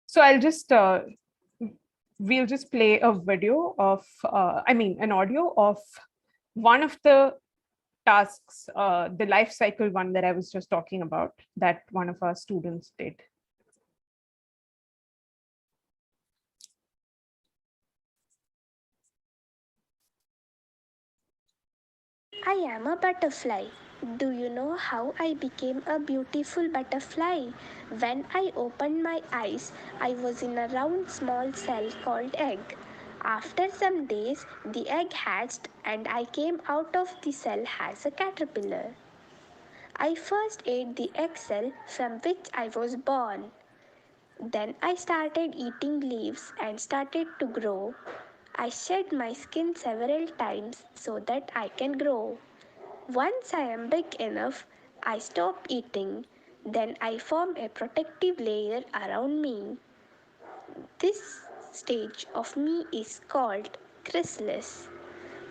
Speaker 12: So we'll just play a video of, an audio of one of the tasks, the life cycle one that I was just talking about, that one of our students did.
Speaker 13: I am a butterfly. Do you know how I became a beautiful butterfly? When I opened my eyes, I was in a round small cell called egg. After some days, the egg hatched and I came out of the cell as a caterpillar. I first ate the egg cell from which I was born. Then I started eating leaves and started to grow. I shed my skin several times so that I can grow. Once I am big enough, I stop eating. Then I form a protective layer around me. This stage of me is called chrysalis.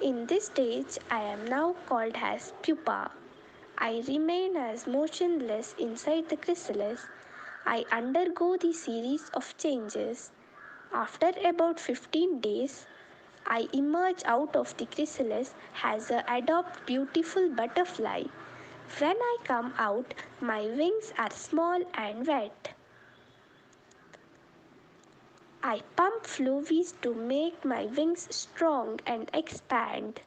Speaker 13: In this stage, I am now called as pupa. I remain as motionless inside the chrysalis. I undergo the series of changes. After about 15 days, I emerge out of the chrysalis as a adopt beautiful butterfly. When I come out, my wings are small and wet. I pump fluids to make my wings strong and expand.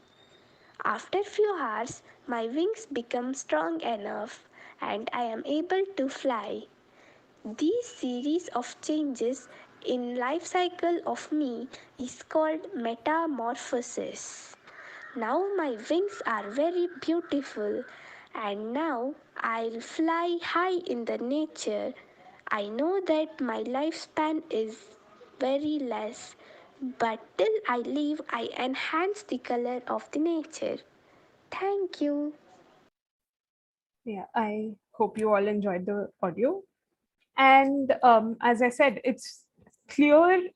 Speaker 13: After few hours, my wings become strong enough and I am able to fly. These series of changes in life cycle of me is called metamorphosis. Now my wings are very beautiful and now I'll fly high in the nature. I know that my lifespan is very less, but till I live, I enhance the color of the nature. Thank you.
Speaker 12: Yeah, I hope you all enjoyed the audio. And as I said, it's clear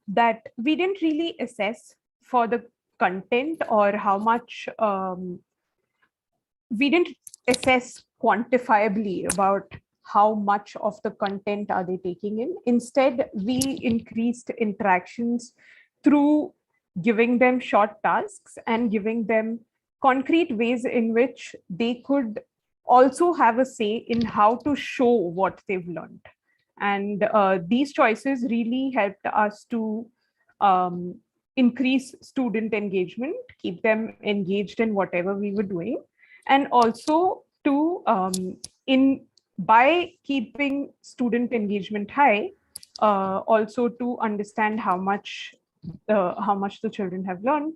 Speaker 12: that we didn't really assess for the content or how much, we didn't assess quantifiably about how much of the content are they taking in. Instead, we increased interactions through giving them short tasks and giving them concrete ways in which they could also have a say in how to show what they've learned. And these choices really helped us to increase student engagement, keep them engaged in whatever we were doing, and also to by keeping student engagement high, also to understand how much the children have learned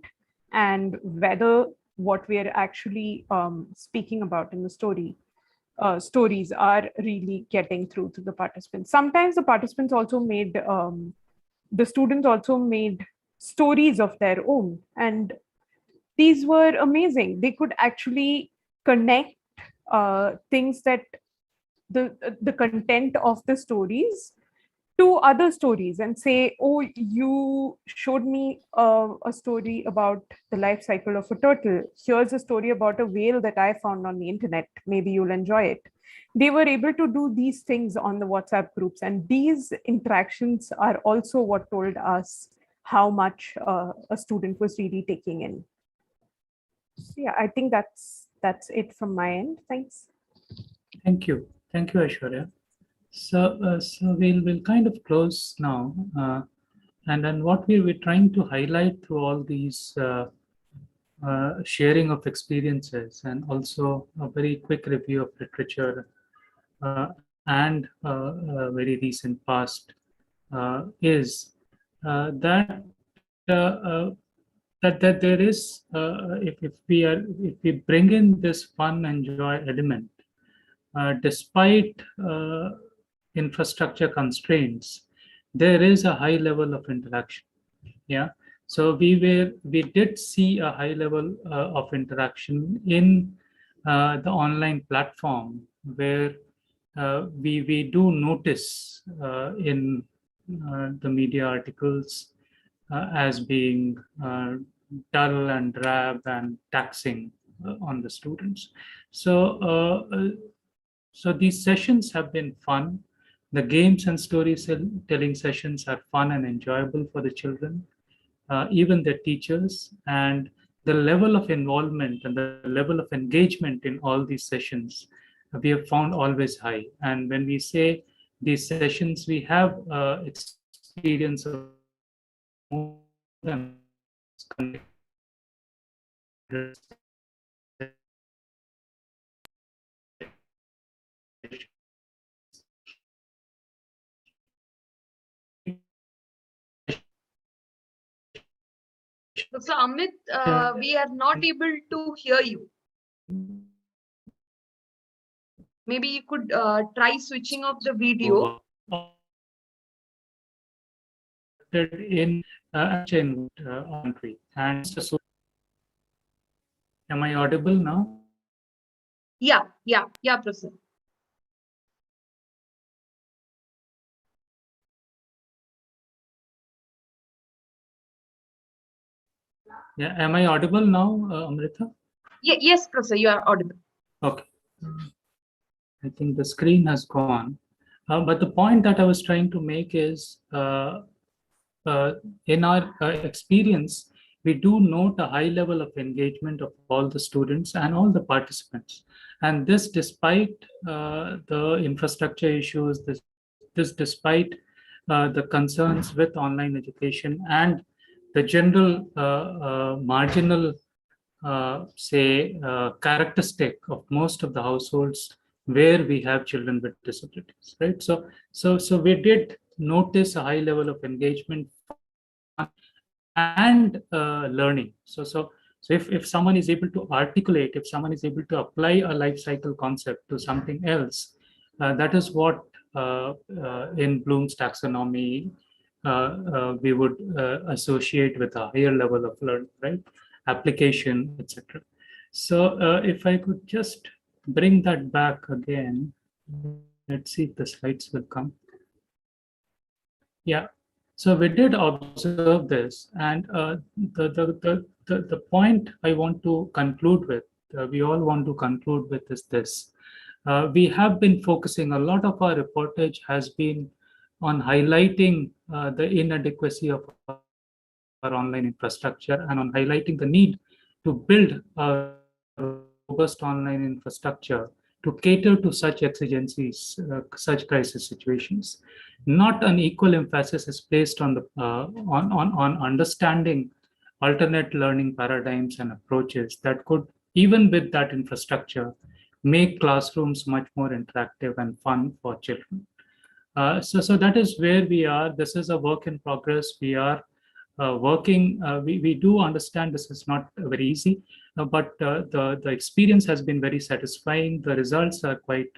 Speaker 12: and whether what we are actually speaking about in the stories are really getting through to the participants. Sometimes the participants also made, the students also made stories of their own, and these were amazing. They could actually connect things that the content of the stories to other stories and say, oh, you showed me a story about the life cycle of a turtle. Here's a story about a whale that I found on the internet. Maybe you'll enjoy it. They were able to do these things on the WhatsApp groups, and these interactions are also what told us how much a student was really taking in. Yeah, I think that's it from my end. Thanks.
Speaker 3: Thank you, Aishwarya. So we'll kind of close now, and then what we're trying to highlight through all these sharing of experiences and also a very quick review of literature and very recent past is that there is, if we bring in this fun and joy element, despite infrastructure constraints, there is a high level of interaction. Yeah. So we did see a high level of interaction in the online platform, where we do notice in the media articles as being dull and drab and taxing on the students. So these sessions have been fun. The games and storytelling sessions are fun and enjoyable for the children, even their teachers, and the level of involvement and the level of engagement in all these sessions we have found always high. And when we say these sessions, we have experience of more than
Speaker 1: So Amit, we are not able to hear you. Maybe you could try switching off the video.
Speaker 3: In country. And so, am I audible now?
Speaker 1: Yeah, Prasad.
Speaker 3: Yeah, am I audible now, Amrita?
Speaker 1: Yes, Prasad, you are audible.
Speaker 3: Okay. I think the screen has gone. But the point that I was trying to make is, in our experience, we do note a high level of engagement of all the students and all the participants. And this despite the infrastructure issues, this despite the concerns with online education and the general marginal, characteristic of most of the households where we have children with disabilities, right? So we did notice a high level of engagement and learning. So if someone is able to articulate, if someone is able to apply a life cycle concept to something else, that is what in Bloom's taxonomy we would associate with a higher level of learning, right? Application, etc. So if I could just bring that back again, let's see if the slides will come. Yeah, so we did observe this, and the point I want to conclude with, we all want to conclude with, is this. We have been focusing, a lot of our reportage has been on highlighting the inadequacy of our online infrastructure and on highlighting the need to build a robust online infrastructure to cater to such exigencies, such crisis situations. Not an equal emphasis is placed on the on understanding alternate learning paradigms and approaches that could, even with that infrastructure, make classrooms much more interactive and fun for children. So that is where we are. This is a work in progress. We are working. We do understand this is not very easy, but the experience has been very satisfying. The results are quite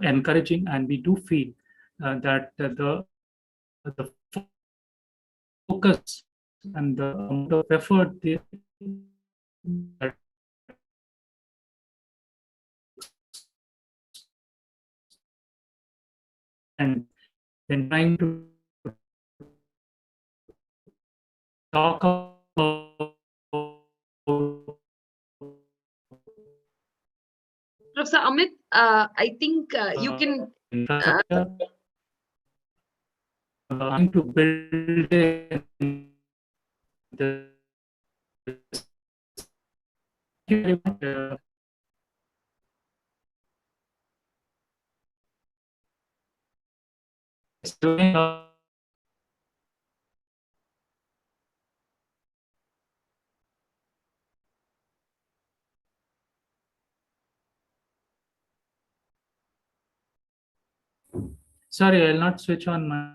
Speaker 3: encouraging, and we do feel that the focus and the amount of effort and in trying to talk about
Speaker 1: Professor Amit, I think you can.
Speaker 3: Trying to build the sorry, I'll not switch on my.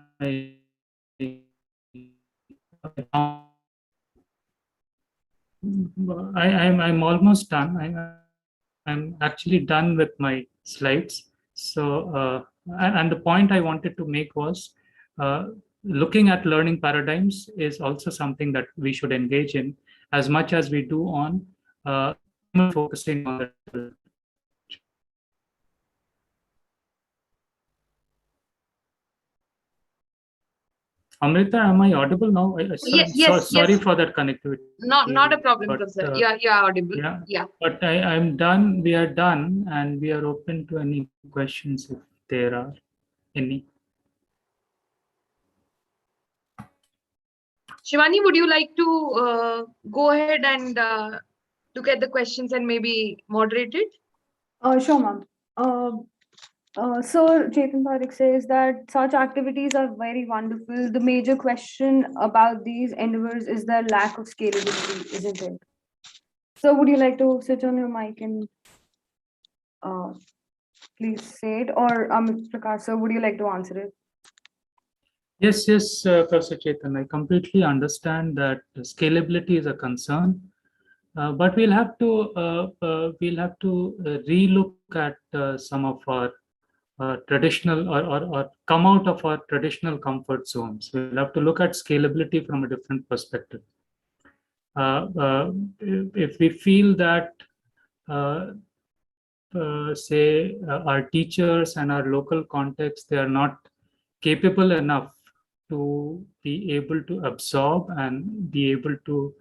Speaker 3: I'm almost done. I'm actually done with my slides. So, and the point I wanted to make was looking at learning paradigms is also something that we should engage in as much as we do on focusing on the. Amrita, am I audible now?
Speaker 1: Yes.
Speaker 3: Sorry for that connectivity.
Speaker 1: Not a problem,
Speaker 3: but,
Speaker 1: Professor. You're audible.
Speaker 3: Yeah. But I'm done. We are done, and we are open to any questions if there are any.
Speaker 1: Shivani, would you like to go ahead and look at the questions and maybe moderate it?
Speaker 2: Sure, ma'am. So Chetan Parekh says that such activities are very wonderful. The major question about these endeavors is the lack of scalability, isn't it? So would you like to switch on your mic and please say it, or Amit Prakash, sir, would you like to answer it?
Speaker 3: Yes, Professor Chetan, I completely understand that scalability is a concern, but we'll have to relook at some of our traditional or come out of our traditional comfort zones. We'll have to look at scalability from a different perspective. If we feel that, say, our teachers and our local context, they are not capable enough to be able to absorb and be able to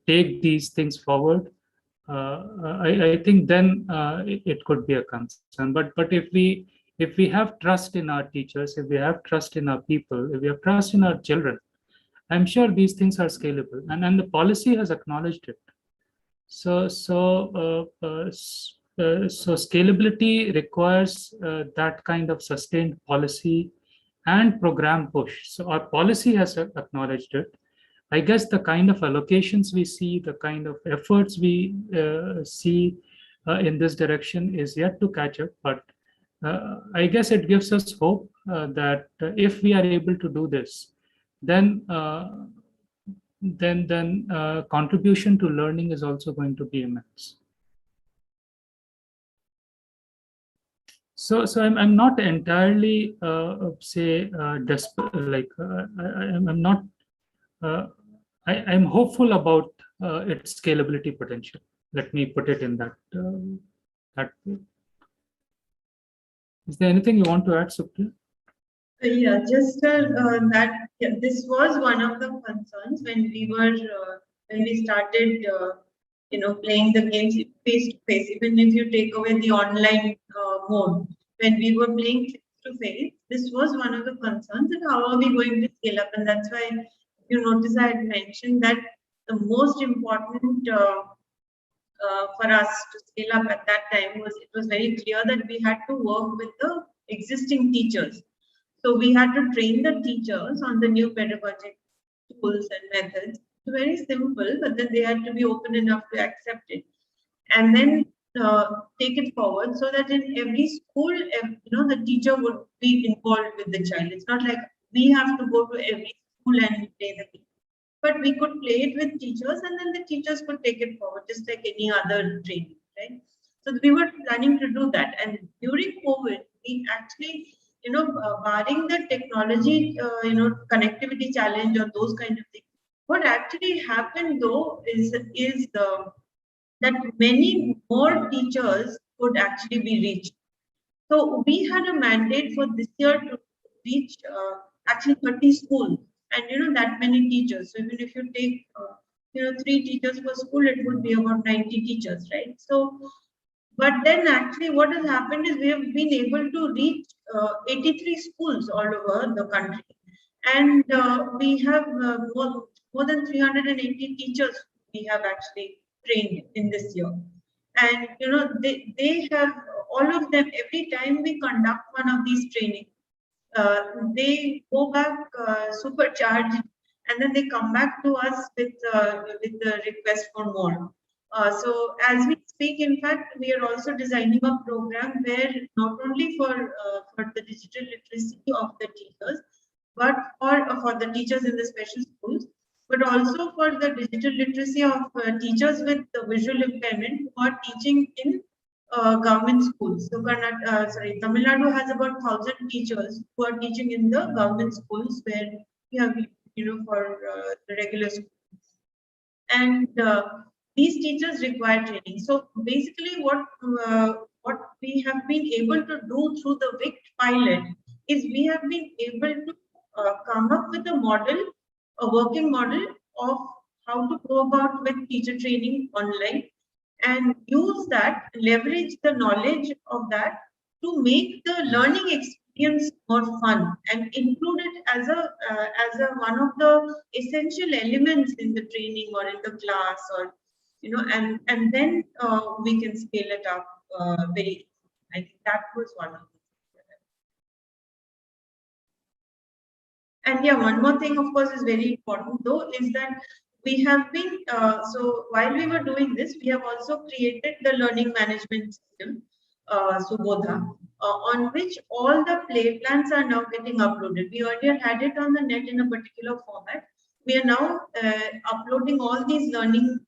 Speaker 3: take these things forward, I think then it could be a concern. But if we have trust in our teachers, if we have trust in our people, if we have trust in our children, I'm sure these things are scalable, and the policy has acknowledged it. So scalability requires that kind of sustained policy and program push. So our policy has acknowledged it. I guess the kind of allocations we see, the kind of efforts we see in this direction is yet to catch up. But I guess it gives us hope that if we are able to do this, then contribution to learning is also going to be immense. So I'm not entirely I'm hopeful about its scalability potential. Let me put it in that way. Is there anything you want to add, Supriya?
Speaker 6: Yeah, just this was one of the concerns when we started playing the games face to face. Even if you take away the online mode, when we were playing face to face, this was one of the concerns that how are we going to scale up, and that's why you notice I had mentioned that the most important for us to scale up at that time was it was very clear that we had to work with the existing teachers. So we had to train the teachers on the new pedagogic tools and methods. It's very simple, but then they had to be open enough to accept it, and then take it forward so that in every school, the teacher would be involved with the child. It's not like we have to go to every school and play the game, but we could play it with teachers, and then the teachers could take it forward, just like any other training, right? So we were planning to do that, and during COVID, we actually, barring the technology, connectivity challenge or those kind of things, what actually happened though is that many more teachers could actually be reached. So we had a mandate for this year to reach actually 30 schools, and that many teachers. So even if you take 3 teachers per school, it would be about 90 teachers, right? So, but then actually what has happened is we have been able to reach 83 schools all over the country, and we have more than 380 teachers we have actually trained in this year. And they have, all of them, every time we conduct one of these trainings, they go back supercharged, and then they come back to us with the request for more. So as we speak, in fact, we are also designing a program where not only for the digital literacy of the teachers, but for the teachers in the special schools, but also for the digital literacy of teachers with visual impairment who are teaching in government schools. So Tamil Nadu has about 1,000 teachers who are teaching in the government schools where we have, for the regular schools. And these teachers require training. So basically what we have been able to do through the VICT pilot is we have been able to come up with a model, a working model of how to go about with teacher training online, and use that, leverage the knowledge of that to make the learning experience more fun and include it as a one of the essential elements in the training or in the class, or and then we can scale it up very. I think that was one of the. And yeah, one more thing, of course, is very important though, is that we have been, so while we were doing this, we have also created the learning management system, Subodha, on which all the play plans are now getting uploaded. We earlier had it on the net in a particular format. We are now uploading all these learning,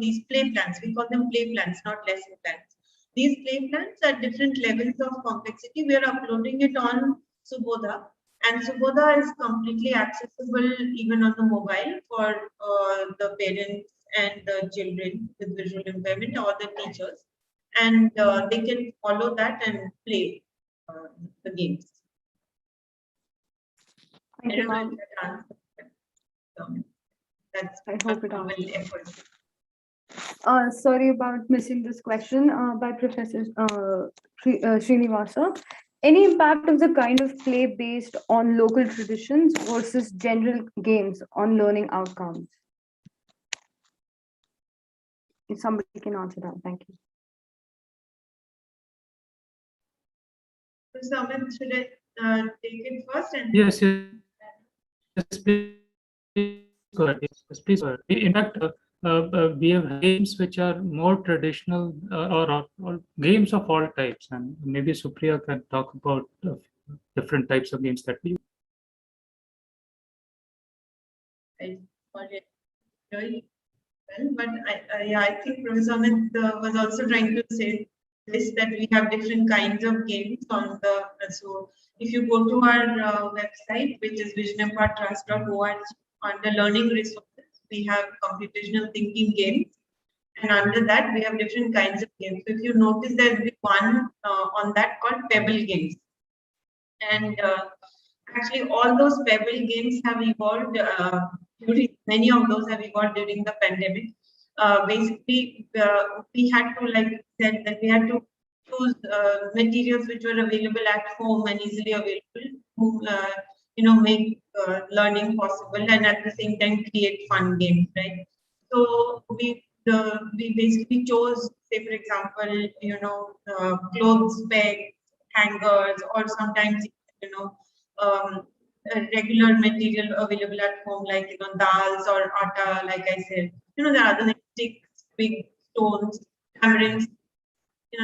Speaker 6: these play plans. We call them play plans, not lesson plans. These play plans are different levels of complexity. We are uploading it on Subodha. And Subodha is completely accessible even on the mobile for the parents and the children with visual impairment or the teachers. And they can follow that and play the games.
Speaker 2: Thank you, ma'am.
Speaker 6: That's
Speaker 2: I hope it answers.
Speaker 6: effort.
Speaker 2: Sorry about missing this question by Professor Srinivasa. Any impact of the kind of play based on local traditions versus general games on learning outcomes? If somebody can answer that, thank you.
Speaker 6: So, Amit, should I take it first? And
Speaker 3: yes, please go ahead. Yes, please go ahead. In fact, we have games which are more traditional or games of all types, and maybe Supriya can talk about different types of games that we use.
Speaker 6: Very well, but I think Professor Amit was also trying to say this, that we have different kinds of games on the, so if you go to our website, which is visionempowertrust.org, under learning resources, we have computational thinking games, and under that we have different kinds of games. So if you notice, there's one on that called Pebble games, and actually all those Pebble games have evolved many of those have evolved during the pandemic. Basically, we had to, like said, that we had to choose materials which were available at home and easily available to make learning possible, and at the same time create fun games, right? So we basically chose, say for example, clothes pegs, hangers, or sometimes regular material available at home, like dals or atta, like I said. There are other sticks, big stones, tamarins,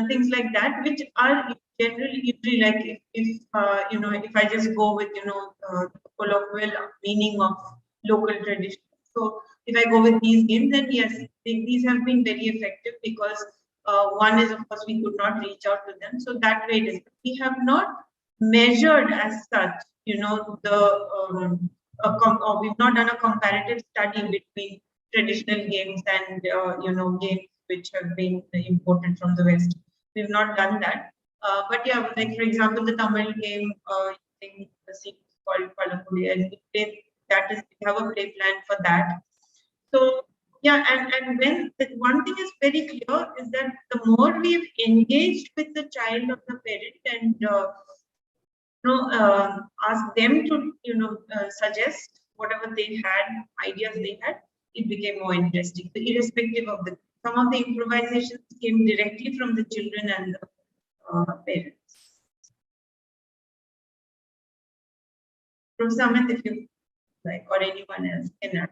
Speaker 6: things like that, which are generally usually, like if I just go with the colloquial meaning of local tradition. So if I go with these games, then yes, these have been very effective, because one is, of course, we could not reach out to them, so that way it is. We have not measured as such, we've not done a comparative study between traditional games and games which have been imported from the West. We've not done that. But yeah, like for example, the Tamil game, using the sequence called Palakudi, and we have a play plan for that. So yeah, and when one thing is very clear is that the more we've engaged with the child or the parent and ask them to suggest whatever they had, ideas they had, it became more interesting. So irrespective of some of the improvisations came directly from the children and the parents. Professor Amit, if you like, or anyone else can add.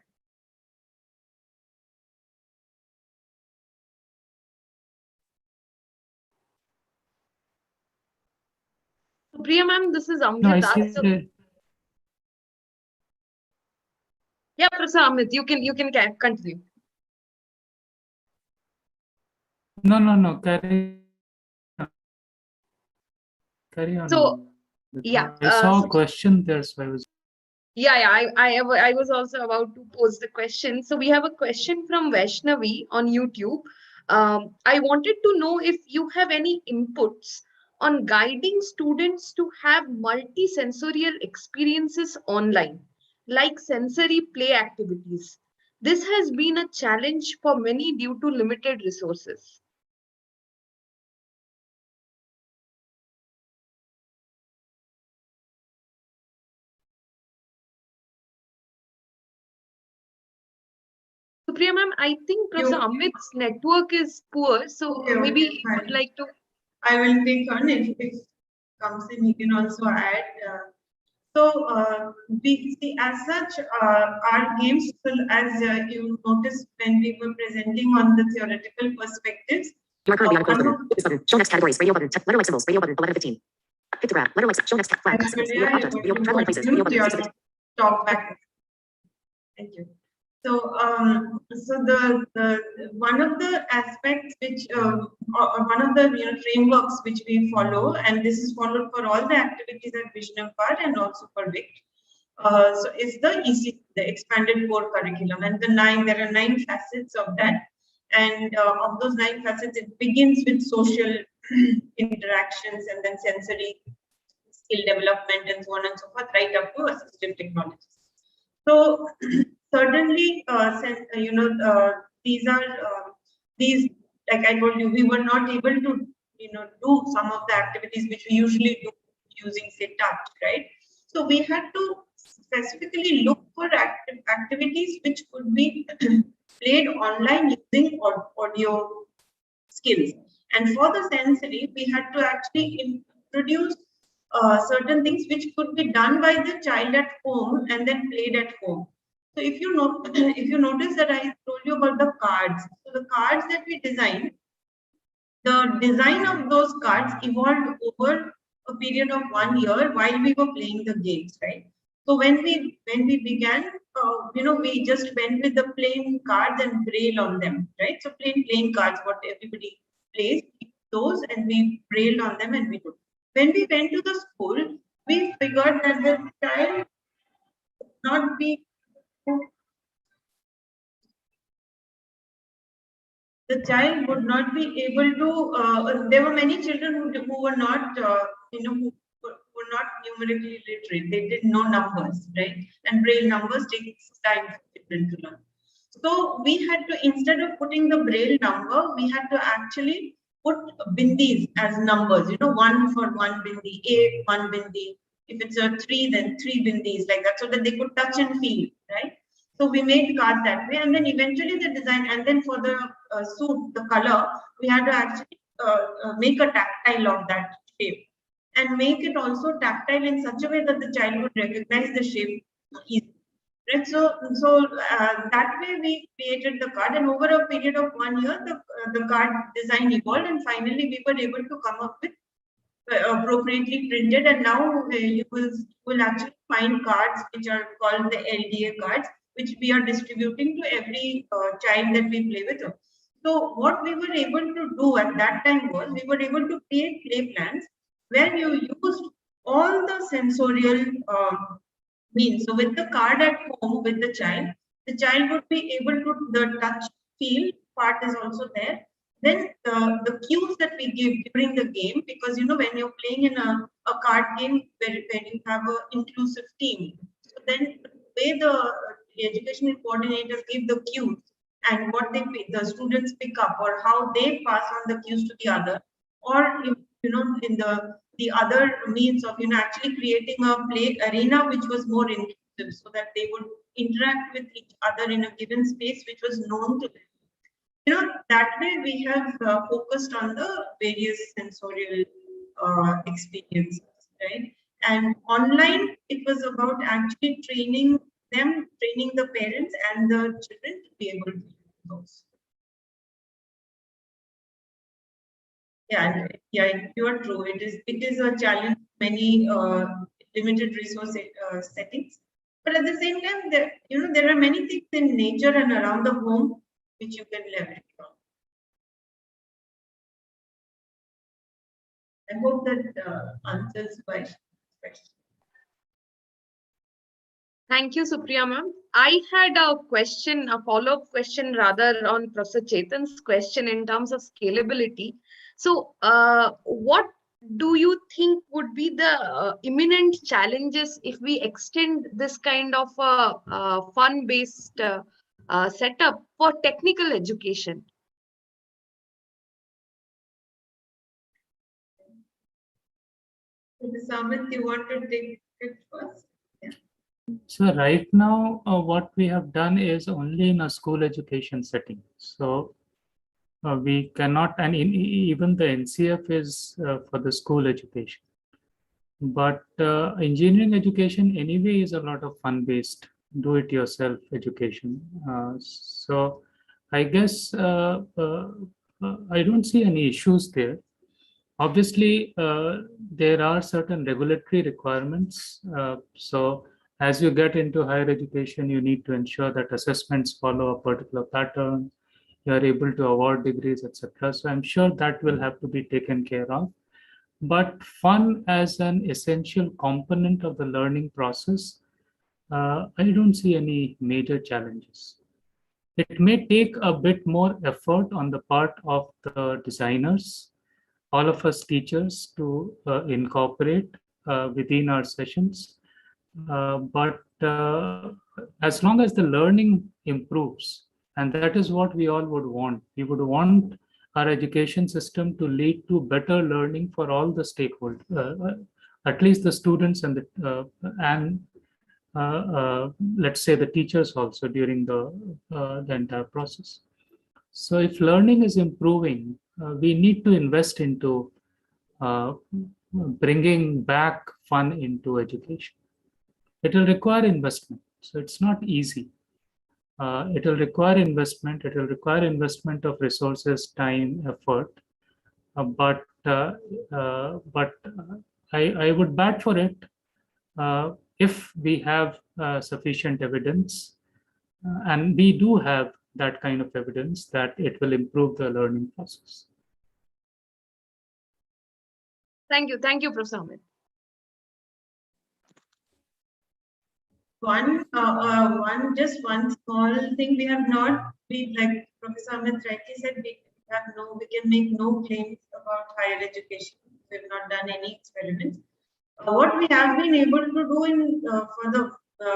Speaker 1: Supriya ma'am, this is Amit.
Speaker 3: No, I see.
Speaker 1: Yeah, Professor Amit, you can continue.
Speaker 3: No, carry Carry on.
Speaker 1: So, yeah.
Speaker 3: I saw a question there, so I was.
Speaker 1: I was also about to pose the question. So we have a question from Vaishnavi on YouTube. I wanted to know if you have any inputs on guiding students to have multi-sensorial experiences online, like sensory play activities. This has been a challenge for many due to limited resources. Supriya ma'am, I think Professor Amit's network is poor, so maybe you would like to.
Speaker 6: I will take on if it comes in, you can also add. We see as such, our games, as you noticed when we were presenting on the theoretical perspectives.
Speaker 14: You are currently on a close button. This button. Show next categories. Radio button. Letter like symbols. Radio button. 11:15. Pictograph. Letter like show next flag. Symbols. Radio objects. Radio travel places. Radio button. 6
Speaker 6: Talk back. Thank you. So, the one of the aspects which one of the frameworks which we follow, and this is followed for all the activities at Vision Empire and also for VICT. So, is the EC, the expanded core curriculum, and there are 9 facets of that, and of those 9 facets, it begins with social interactions and then sensory skill development and so on and so forth, right up to assistive technologies. So certainly, these like I told you, we were not able to do some of the activities which we usually do using say touch, right? So we had to specifically look for activities which could be played online using audio skills. And for the sensory, we had to actually introduce certain things which could be done by the child at home and then played at home. So if you notice that I told you about the cards. So the cards that we designed, the design of those cards evolved over a period of 1 year while we were playing the games, right? So when we began, we just went with the plain cards and braille on them, right? So plain cards, what everybody plays, those, and we brailled on them and we do. When we went to the school, we figured that the child would not be able to. There were many children who were not, who were not numerically literate. They didn't know numbers, right? And braille numbers takes time for children to learn. So we had to, instead of putting the braille number, we had to actually put bindis as numbers, 1 for 1 bindi, 8, 1 bindi. If it's a 3, then 3 bindis, like that, so that they could touch and feel, right? So we made cards that way, and then eventually the design, and then for the suit, the color, we had to actually make a tactile of that shape and make it also tactile in such a way that the child would recognize the shape easily. Right, so that way we created the card, and over a period of 1 year, the card design evolved, and finally we were able to come up with appropriately printed. And now you will actually find cards which are called the LDA cards, which we are distributing to every child that we play with. So what we were able to do at that time was we were able to create play plans where you used all the sensorial means. So with the card at home with the child would be able to, the touch feel part is also there. Then the cues that we give during the game, because when you're playing in a card game where you have an inclusive team, so then the way the educational coordinators give the cues and what the students pick up, or how they pass on the cues to the other, or in the other means of actually creating a play arena which was more inclusive, so that they would interact with each other in a given space which was known to them. That way we have focused on the various sensorial experiences, right? And online, it was about actually training the parents and the children to be able to do those. Yeah, you are true. It is a challenge, many limited resource settings. But at the same time, there are many things in nature and around the home which you can leverage on. I hope that answers my question.
Speaker 1: Thank you, Supriya ma'am. I had a question, a follow-up question rather on Professor Chetan's question in terms of scalability. So, what do you think would be the imminent challenges if we extend this kind of fun-based setup for technical education?
Speaker 6: Samvaad, you want to take it first? Yeah.
Speaker 3: So right now, what we have done is only in a school education setting. So we cannot, and even the NCF is for the school education. But engineering education anyway is a lot of fun-based, do-it-yourself education. So I guess I don't see any issues there. Obviously, there are certain regulatory requirements. So as you get into higher education, you need to ensure that assessments follow a particular pattern. You are able to award degrees, etc. So I'm sure that will have to be taken care of. But fun as an essential component of the learning process, I don't see any major challenges. It may take a bit more effort on the part of the designers, all of us teachers, to incorporate within our sessions. But as long as the learning improves, and that is what we all would want. We would want our education system to lead to better learning for all the stakeholders, at least the students and let's say the teachers also during the entire process. So if learning is improving, we need to invest into bringing back fun into education. It will require investment, so it's not easy. It will require investment. It will require investment of resources, time, effort. But I would bat for it if we have sufficient evidence, and we do have that kind of evidence that it will improve the learning process.
Speaker 1: Thank you, Professor Amit.
Speaker 6: Just one small thing we have not, like Professor Amit rightly said, we can make no claims about higher education. We have not done any experiments. What we have been able to do in for the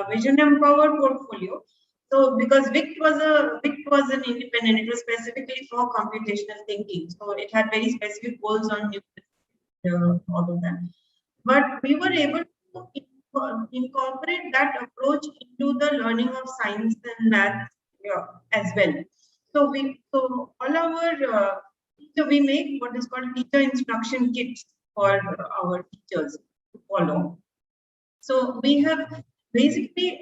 Speaker 6: Vision Empowered portfolio. So because VICT was an independent, it was specifically for computational thinking. So it had very specific goals on all of that. But we were able to incorporate that approach into the learning of science and math as well. So we make what is called teacher instruction kits for our teachers to follow. So we have basically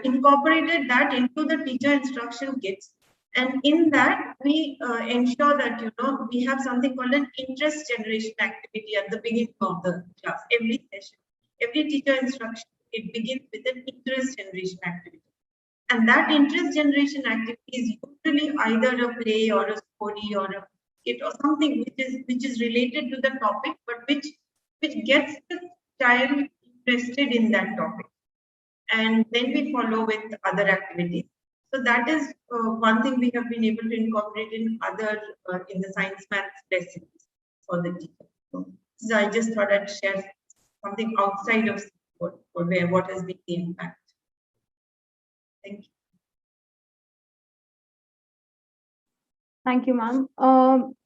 Speaker 6: incorporated that into the teacher instruction kits, and in that we ensure that we have something called an interest generation activity at the beginning of the class. Every session, every teacher instruction, it begins with an interest generation activity, and that interest generation activity is usually either a play or a story or a skit or something which is related to the topic, but which gets the child interested in that topic, and then we follow with other activities. So that is one thing we have been able to incorporate in other in the science math lessons for the teacher. So I just thought I'd share something outside of what has been the impact. Thank you.
Speaker 2: Thank you, ma'am.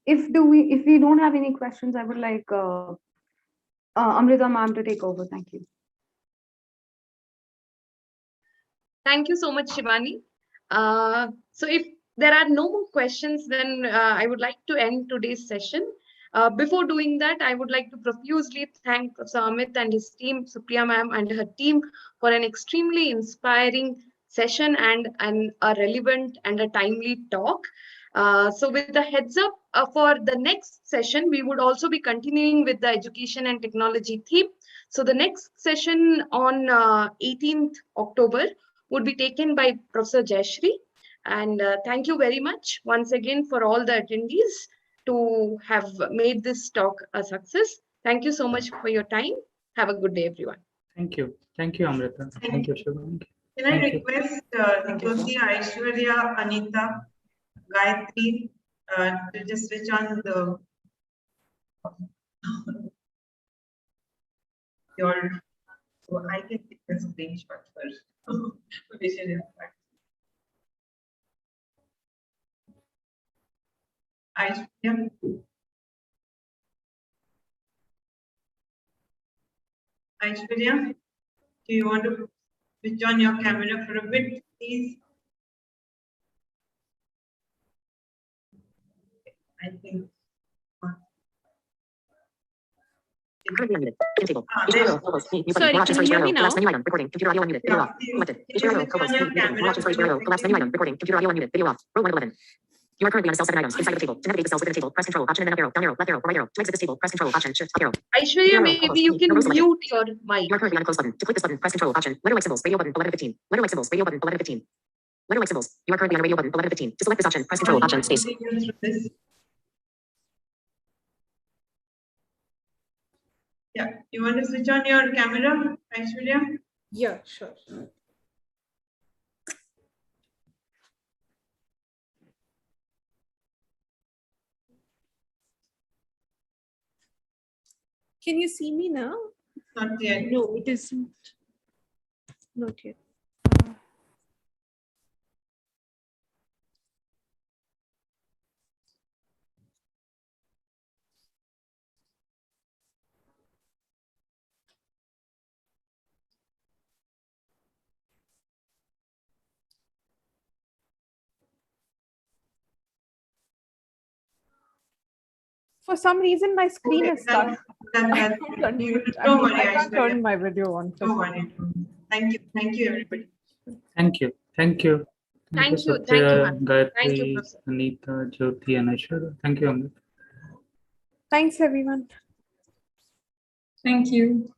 Speaker 2: If we don't have any questions, I would like Amrita ma'am to take over. Thank you.
Speaker 1: Thank you so much, Shivani. So if there are no more questions, then I would like to end today's session. Before doing that, I would like to profusely thank Professor Amit and his team, Supriya ma'am and her team, for an extremely inspiring session and a relevant and a timely talk. So with the heads up for the next session, we would also be continuing with the education and technology theme. So the next session on 18th October would be taken by Professor Jayashree. And thank you very much once again for all the attendees. to have made this talk a success. Thank you so much for your time. Have a good day, everyone.
Speaker 3: Thank you. Thank you, Amrita. Thank you, Shubham.
Speaker 6: Can I request Jyoti, Aishwarya, Anita, Gayatri to just switch on the so I can take a screenshot first. Vision impact. Aishwarya. Aishwarya, do you want to switch on your camera for a bit, please? I think.
Speaker 14: Currently unmuted. Pin table.
Speaker 1: Sorry, can you hear me now?
Speaker 14: Collapse menu item. Recording. Computer audio unmuted. Video off. Selected. HBO. Co-host. Video. Collapse menu item. Recording. Computer audio unmuted. Video off. Row 1 of 11. You are currently on a cell 7 items inside of the table. To navigate the cells within a table, press Control, Option, and then up arrow, down arrow, left arrow, or right arrow. To exit this table, press Control, Option, Shift, up arrow.
Speaker 1: Aishwarya, maybe you can mute your mic.
Speaker 14: You are currently on a close button. To click this button, press Control, Option, letter like symbols, radio button, 11:15. Letter like symbols, radio button, 11:15. Letter like symbols. You are currently on a radio button, 11:15. To select this option, press Control, Option, space.
Speaker 6: Yeah, you want to switch on your camera, Aishwarya?
Speaker 1: Yeah, sure.
Speaker 12: Can you see me now?
Speaker 6: Not yet.
Speaker 12: No, it isn't. Not yet. For some reason, my screen is stuck.
Speaker 6: Don't worry,
Speaker 12: I can't
Speaker 6: Aishwarya.
Speaker 12: turn my video on.
Speaker 6: Don't worry. Thank you. Thank you, everybody.
Speaker 3: Thank you. Thank you.
Speaker 1: Thank you. Thank you,
Speaker 3: Supriya,
Speaker 1: ma'am.
Speaker 3: Gayatri,
Speaker 1: Thank you, Professor.
Speaker 3: Anita, Jyoti, and Aishwarya. Thank you, Amit.
Speaker 12: Thanks, everyone.
Speaker 4: Thank you.